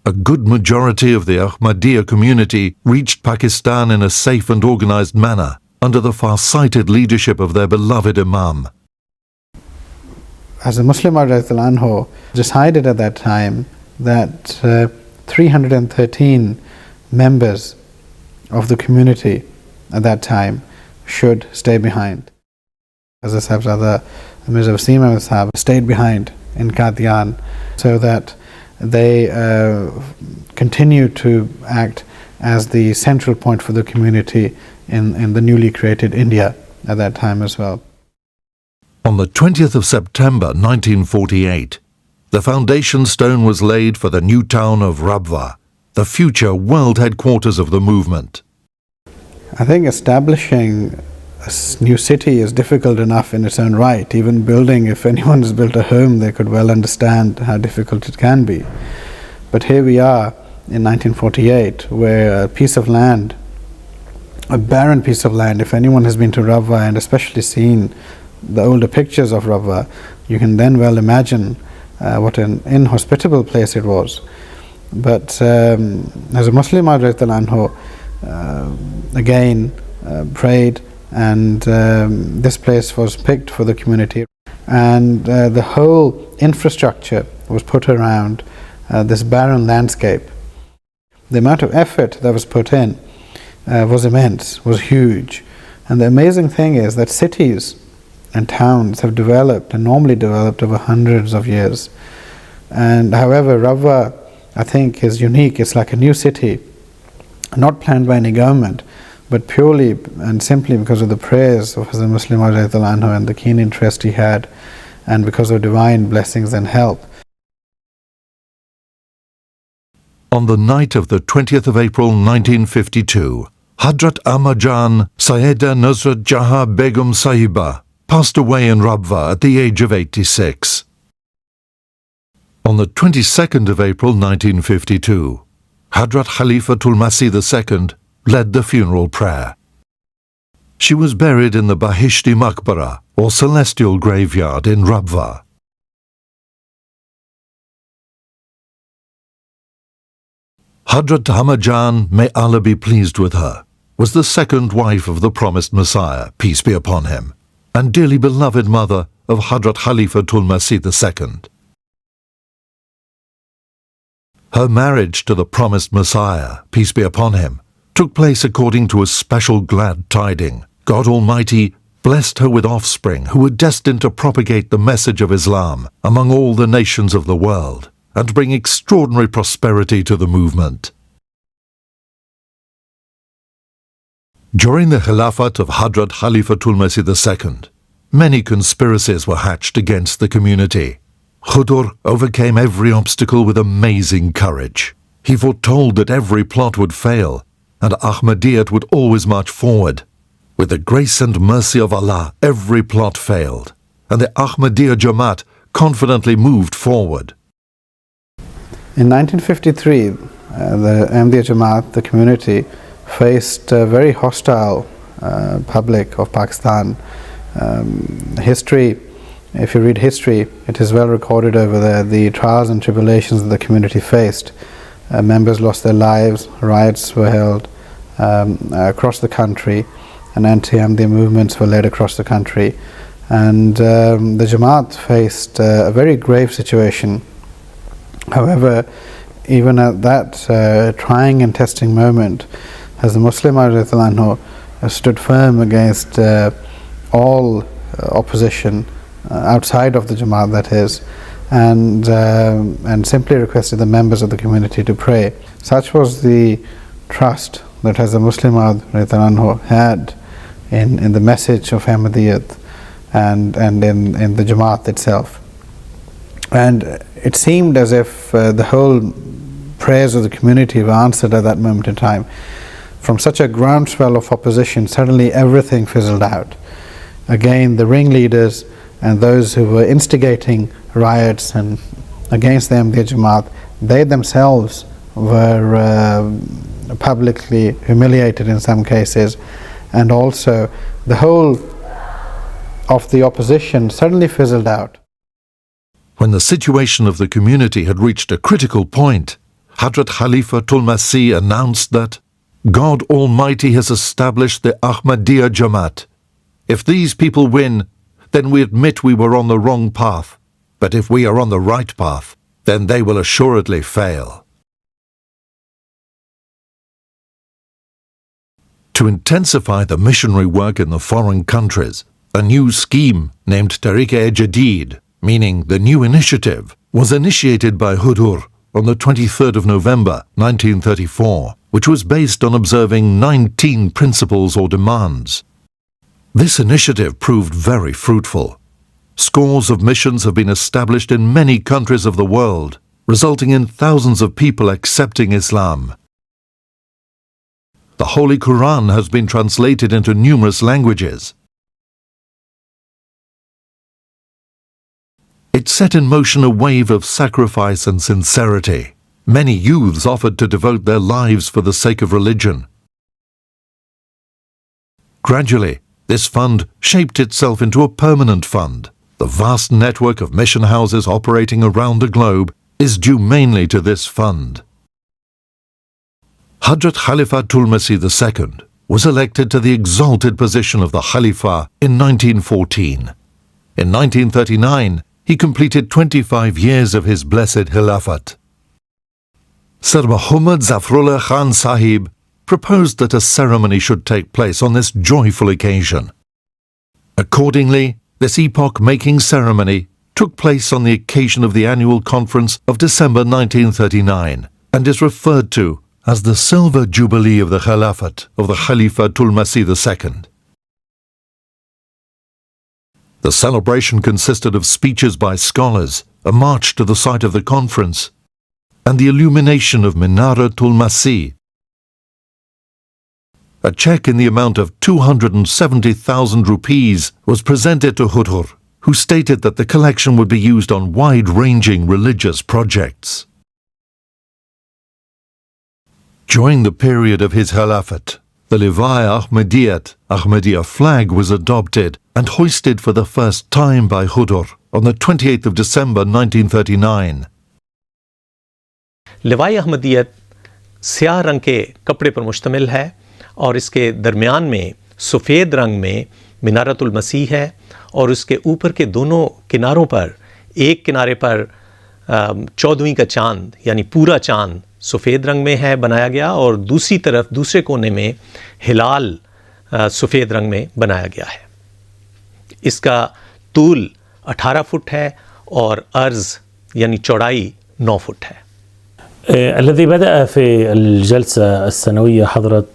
a good majority of the Ahmadiyya community reached Pakistan in a safe and organized manner under the far-sighted leadership of their beloved Imam. As a Muslim anhu decided at that time that 313 members of the community at that time should stay behind. As the Sahibzada Mirza Ahmad Sahib stayed behind in Qadian so that they continue to act as the central point for the community in the newly created India at that time as well. On the 20th of September 1948, the foundation stone was laid for the new town of Rabwa, the future world headquarters of the movement. I think establishing a new city is difficult enough in its own right. Even building, if anyone has built a home, they could well understand how difficult it can be. But here we are in 1948, where a piece of land, a barren piece of land, if anyone has been to Rabwa and especially seen the older pictures of Rabwa, you can then well imagine what an inhospitable place it was. But as a Muslim anhu, again prayed, and this place was picked for the community, and the whole infrastructure was put around this barren landscape. The amount of effort that was put in was immense, was huge. And the amazing thing is that cities and towns have developed and normally developed over hundreds of years. And however, Rabwa, I think, is unique. It's like a new city, not planned by any government, but purely and simply because of the prayers of Hazrat Muslim anhu and the keen interest he had, and because of divine blessings and help. On the night of the 20th of April 1952, Hadrat Ammajan Sayyida Nusrat Jahan Begum Sahiba passed away in Rabwa at the age of 86. On the 22nd of April 1952, Hadrat Khalifatul Masih II led the funeral prayer. She was buried in the Bahishti Maqbara, or celestial graveyard, in Rabwa. Hadrat Ammajan, may Allah be pleased with her, was the second wife of the promised Messiah, peace be upon him, and dearly beloved mother of Hadrat Khalifatul Masih II. Her marriage to the promised Messiah, peace be upon him, took place according to a special glad tiding. God Almighty blessed her with offspring who were destined to propagate the message of Islam among all the nations of the world and bring extraordinary prosperity to the movement. During the Khilafat of Hadrat Khalifatul Masih II, many conspiracies were hatched against the community. Khudur overcame every obstacle with amazing courage. He foretold that every plot would fail and Ahmadiyyat would always march forward. With the grace and mercy of Allah, every plot failed, and the Ahmadiyya Jamaat confidently moved forward. In 1953, the Ahmadiyya Jamaat, the community, faced a very hostile public of Pakistan. History if you read history, it is well recorded over there, the trials and tribulations that the community faced. Members lost their lives, riots were held across the country, and anti-Ahmadiyya movements were led across the country. And the Jamaat faced a very grave situation. However, even at that trying and testing moment, as the Muslim Ahmad stood firm against all opposition outside of the Jamaat, that is, and simply requested the members of the community to pray. Such was the trust that as a Muslim had in the message of Ahmadiyyat and in the Jamaat itself. And it seemed as if the whole prayers of the community were answered at that moment in time. From such a groundswell of opposition, suddenly everything fizzled out. Again, the ringleaders and those who were instigating riots and against the Ahmadiyya Jamaat, they themselves were publicly humiliated in some cases, and also the whole of the opposition suddenly fizzled out. When the situation of the community had reached a critical point, Hazrat Khalifatul Masih announced that God Almighty has established the Ahmadiyya Jamaat. If these people win, then we admit we were on the wrong path. But if we are on the right path, then they will assuredly fail. To intensify the missionary work in the foreign countries, a new scheme named Tariq-e-Jadid, meaning the new initiative, was initiated by Hudur on the 23rd of November 1934, which was based on observing 19 principles or demands. This initiative proved very fruitful. Scores of missions have been established in many countries of the world, resulting in thousands of people accepting Islam. The Holy Quran has been translated into numerous languages. It set in motion a wave of sacrifice and sincerity. Many youths offered to devote their lives for the sake of religion. Gradually, this fund shaped itself into a permanent fund. The vast network of mission houses operating around the globe is due mainly to this fund. Hazrat Khalifatul Masih II was elected to the exalted position of the Khalifa in 1914. In 1939, he completed 25 years of his blessed Khilafat. Sir Muhammad Zafrullah Khan Sahib proposed that a ceremony should take place on this joyful occasion. Accordingly, this epoch-making ceremony took place on the occasion of the annual conference of December 1939 and is referred to as the Silver Jubilee of the Khilafat of the Khalifatul Masih II. The celebration consisted of speeches by scholars, a march to the site of the conference, and the illumination of Minaratul Masih. A cheque in the amount of 270,000 rupees was presented to Hudur, who stated that the collection would be used on wide-ranging religious projects. During the period of his Khilafat, the Liwai Ahmadiyyat, Ahmadiyya flag was adopted and hoisted for the first time by Hudur on the 28th of December 1939. Levi Ahmadiyyat स्याह रंग के कपड़े पर मुश्तमिल है और इसके दरमियान में सफ़ेद रंग में मिनारतुल मसीह है और उसके ऊपर के दोनों किनारों पर एक किनारे पर 14वीं का चांद यानी पूरा चांद सफ़ेद रंग में है बनाया गया और दूसरी तरफ दूसरे कोने में हिलाल सफ़ेद रंग में बनाया गया है। इसका तूल 18 फुट है और अर्ज़ यानी चौड़ाई 9 फुट है। الذي بدأ في الجلسة السنوية حضرة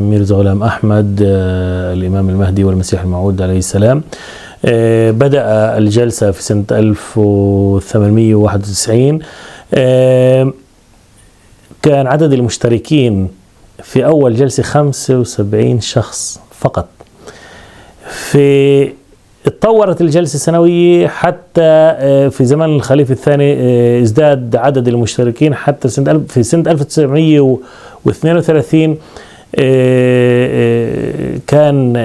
ميرزا غلام أحمد الإمام المهدي والمسيح الموعود عليه السلام. بدأ الجلسة في سنة 1891. كان عدد المشتركين في أول جلسة 75 شخص فقط. اتطورت الجلسة السنوية حتى في زمن الخليفة الثاني ازداد عدد المشتركين حتى في سنة 1932 كان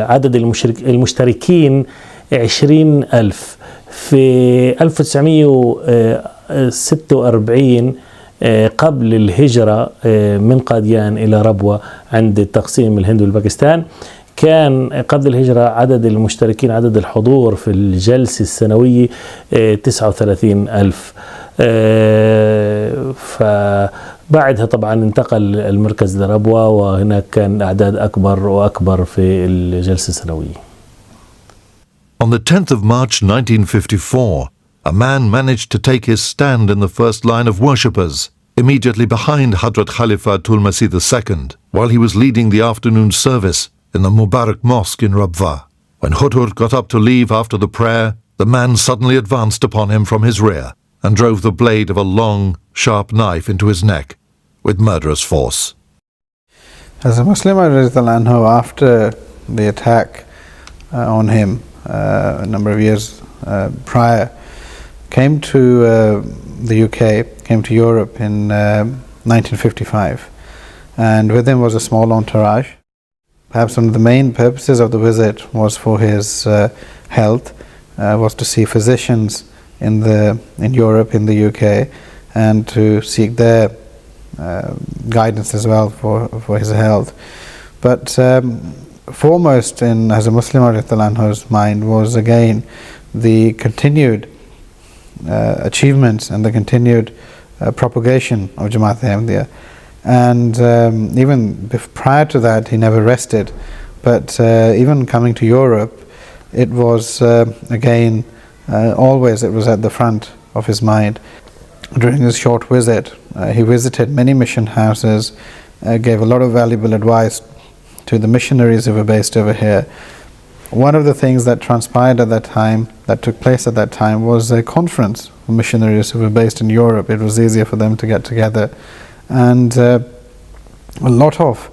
عدد المشتركين 20,000. في 1946 قبل الهجرة من قاديان إلى ربوة عند تقسيم الهند والباكستان، كان قبل الهجرة عدد المشتركين، عدد الحضور في الجلسة السنوية 39,000. فبعدها طبعا انتقل المركز لربوة، وهناك كان أعداد أكبر وأكبر في الجلسة السنوية. On the 10th of March 1954, a man managed to take his stand in the first line of worshippers, immediately behind Hazrat Khalifatul Masih II, while he was leading the afternoon service in the Mubarak Mosque in Rabwa. When Hutur got up to leave after the prayer, the man suddenly advanced upon him from his rear and drove the blade of a long, sharp knife into his neck with murderous force. As a Muslim, after the attack on him a number of years prior, came to the UK, came to Europe in 1955, and with him was a small entourage. Perhaps one of the main purposes of the visit was for his health, was to see physicians in Europe, in the UK, and to seek their guidance as well for his health. But foremost in as a Muslim anhu's mind was again the continued achievements and the continued propagation of Jamaat Ahmadiyya. And even prior to that, he never rested. But even coming to Europe, it was again always it was at the front of his mind. During his short visit, he visited many mission houses, gave a lot of valuable advice to the missionaries who were based over here. One of the things that transpired at that time, that took place at that time, was a conference of missionaries who were based in Europe. It was easier for them to get together, and a lot of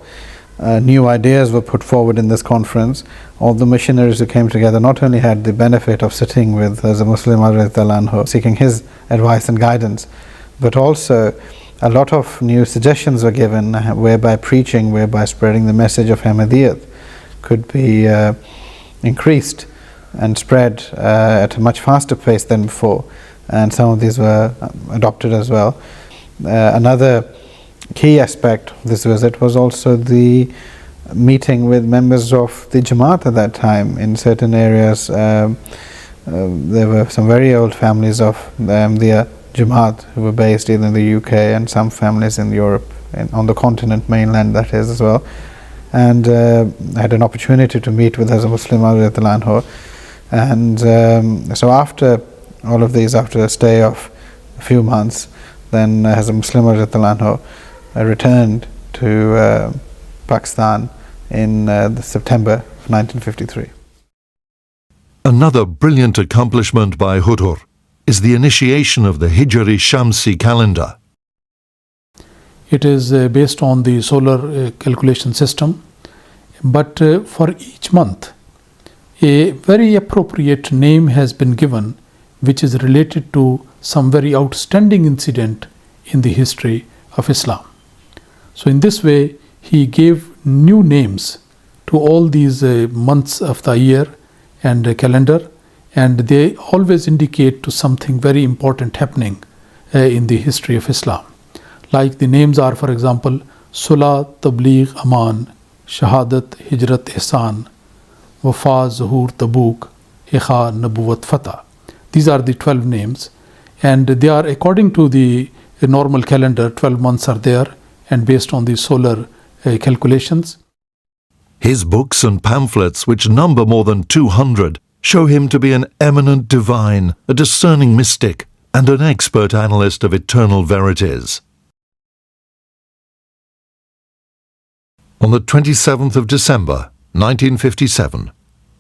new ideas were put forward in this conference. All the missionaries who came together not only had the benefit of sitting with as a Muslim anhu, seeking his advice and guidance, but also a lot of new suggestions were given whereby preaching, whereby spreading the message of Ahmadiyyat could be increased and spread at a much faster pace than before, and some of these were adopted as well. Another key aspect of this visit was also the meeting with members of the Jamaat at that time. In certain areas there were some very old families of the Jamaat who were based either in the UK and some families in Europe, on the continent, mainland that is as well. And I had an opportunity to meet with Hazrat Muslim anhu. And so after all of these, after a stay of a few months, then Hazrat Muslim anhu returned to Pakistan in September of 1953. Another brilliant accomplishment by Hutur is the initiation of the Hijri Shamsi calendar. It is based on the solar calculation system, but for each month a very appropriate name has been given which is related to some very outstanding incident in the history of Islam. So in this way he gave new names to all these months of the year and calendar, and they always indicate to something very important happening in the history of Islam. Like the names are, for example, Sulah, Tabligh, Aman, Shahadat, Hijrat, Ihsan, Wafa, Zuhur, Tabuk, Ikha, Nabuwat, Fatah. These are the 12 names, and they are according to the normal calendar. 12 months are there, and based on the solar calculations. His books and pamphlets, which number more than 200, show him to be an eminent divine, a discerning mystic, and an expert analyst of eternal verities. On the 27th of December, 1957,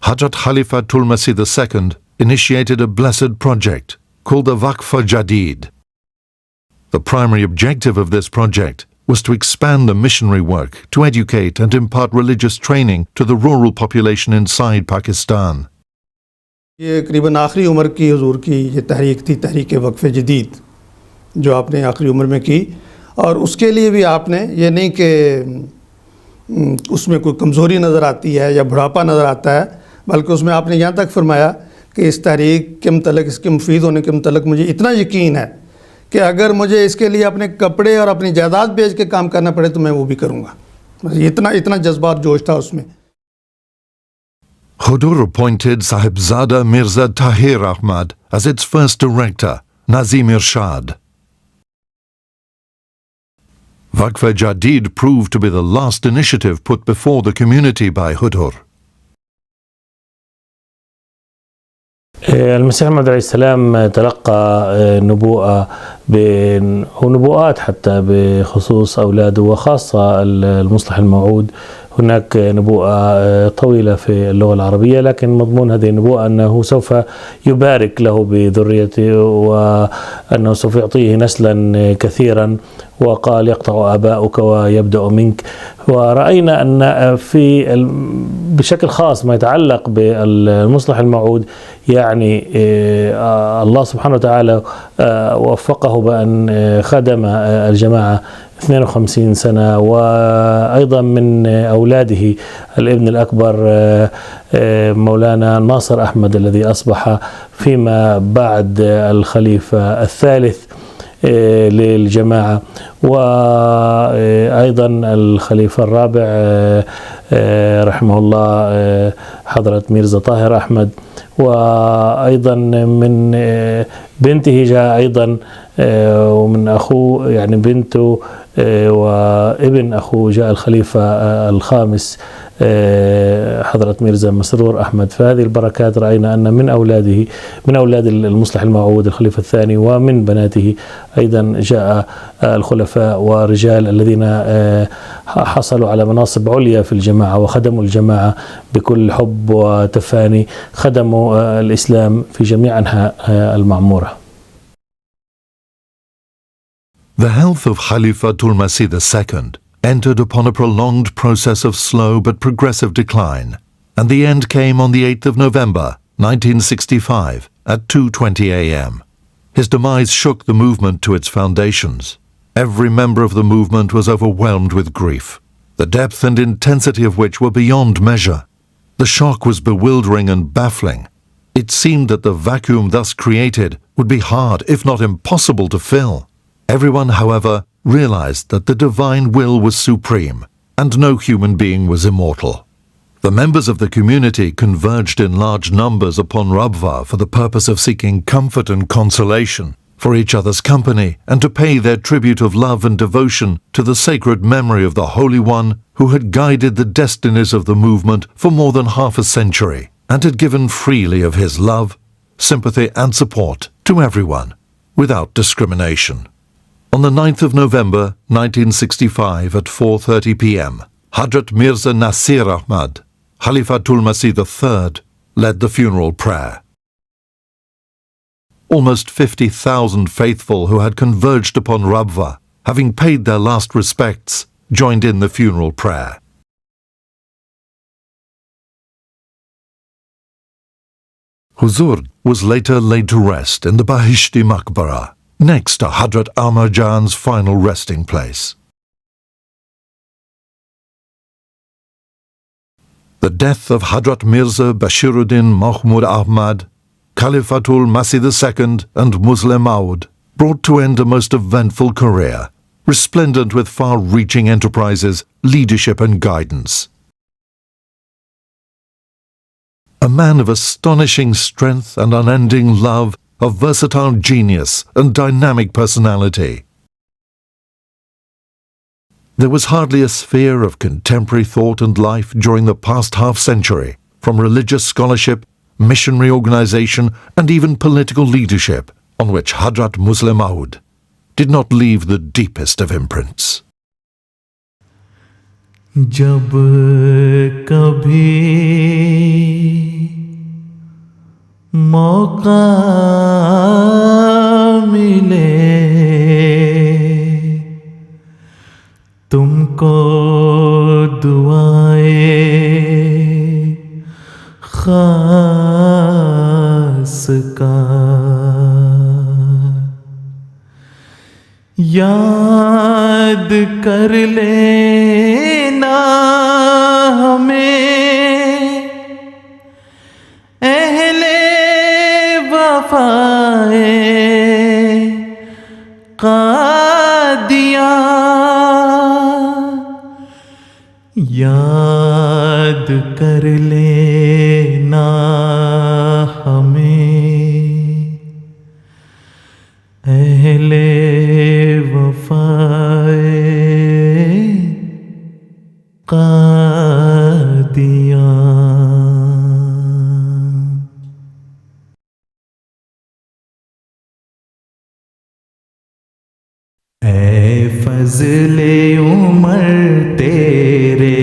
Hazrat Khalifatul Masih II initiated a blessed project called the Waqf Jadid. The primary objective of this project was to expand the missionary work, to educate and impart religious training to the rural population inside Pakistan. ये करीबन आखिरी उम्र की हुजूर की ये तहरीक थी, तहरीक वक्फ जदीद, जो आपने आखिरी उम्र में की, और उसके लिए भी आपने ये नहीं कि उसमें कोई कमज़ोरी नज़र आती है या बुढ़ापा नज़र आता है, बल्कि उसमें आपने यहाँ तक फरमाया कि इस तहरीक के मतलब इसके मुफीद होने के मतलब मुझे इतना यकीन है कि अगर मुझे इसके लिए अपने कपड़े और अपनी जायदाद बेच के काम करना पड़े तो मैं वो भी करूँगा। इतना जज्बात जोश था उसमें। Hudur appointed Sahibzada Mirza Tahir Ahmad as its first director, Nazim Irshad. Waqf Jadid proved to be the last initiative put before the community by Hudur. المسيح محمد عليه السلام تلقى نبوءة ونبوءات حتى بخصوص أولاده وخاصة المصلح الموعود. هناك نبوءة طويلة في اللغة العربية، لكن مضمون هذه النبوءة أنه سوف يبارك له بذريته وأنه سوف يعطيه نسلا كثيرا، وقال يقطع آباؤك ويبدأ منك. ورأينا أن بشكل خاص ما يتعلق بالمصلح الموعود يعني الله سبحانه وتعالى وفقه بأن خدم الجماعة 52 سنة، وأيضا من أولاده الابن الأكبر مولانا ناصر أحمد الذي أصبح فيما بعد الخليفة الثالث للجماعة، وأيضا الخليفة الرابع رحمه الله حضرة ميرزا طاهر أحمد، وأيضا من بنته جاء أيضا ومن أخوه يعني بنته وابن أخوه جاء الخليفة الخامس حضرة ميرزا مسرور أحمد. فهذه البركات رأينا أن من أولاد المصلح الموعود الخليفة الثاني ومن بناته أيضا جاء الخلفاء ورجال الذين حصلوا على مناصب عليا في الجماعة وخدموا الجماعة بكل حب وتفاني، خدموا الإسلام في جميع أنحاء المعمورة. The health of Khalifatul Masih II entered upon a prolonged process of slow but progressive decline, and the end came on the 8th of November 1965 at 2:20 a.m. His demise shook the movement to its foundations. Every member of the movement was overwhelmed with grief, the depth and intensity of which were beyond measure. The shock was bewildering and baffling. It seemed that the vacuum thus created would be hard, if not impossible, to fill. Everyone, however, realized that the divine will was supreme, and no human being was immortal. The members of the community converged in large numbers upon Rabwa for the purpose of seeking comfort and consolation, for each other's company, and to pay their tribute of love and devotion to the sacred memory of the Holy One who had guided the destinies of the movement for more than half a century, and had given freely of his love, sympathy and support to everyone, without discrimination. On the 9th of November 1965 at 4:30 p.m., Hadrat Mirza Nasir Ahmad, Khalifatul Masih III, led the funeral prayer. Almost 50,000 faithful who had converged upon Rabwa, having paid their last respects, joined in the funeral prayer. Huzur was later laid to rest in the Bahishti Maqbara, next to Hadrat Amar Jan's final resting place. The death of Hadrat Mirza Bashiruddin Mahmud Ahmad, Khalifatul Masih II and Muslim Maud brought to end a most eventful career, resplendent with far-reaching enterprises, leadership and guidance. A man of astonishing strength and unending love, of versatile genius and dynamic personality. There was hardly a sphere of contemporary thought and life during the past half-century, from religious scholarship, missionary organization, and even political leadership, on which Hadrat Muslim Maud did not leave the deepest of imprints. जब कभी मौका मिले तुमको दुआएं खास का याद कर लेना हमें अहले याद कर लेना हमें अहले वफाए कादियां। ऐ फज़ले उमर तेरे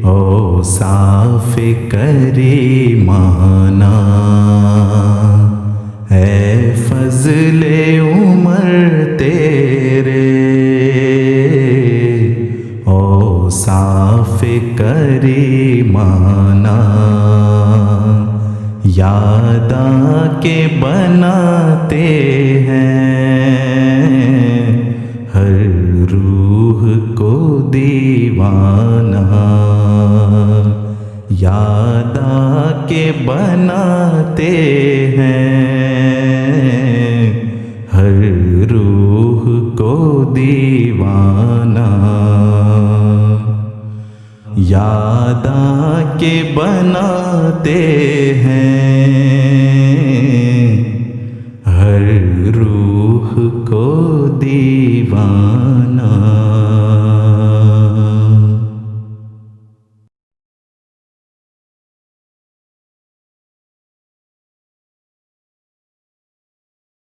ओ साफ़ करीमाना, ऐ फज़ले उमर तेरे ओ साफ़ करीमाना, यादा के बनाते हैं हर रूह को दीवाना, यादा के बनाते हैं हर रूह को दीवाना, यादा के बनाते हैं हर रूह को दीवाना।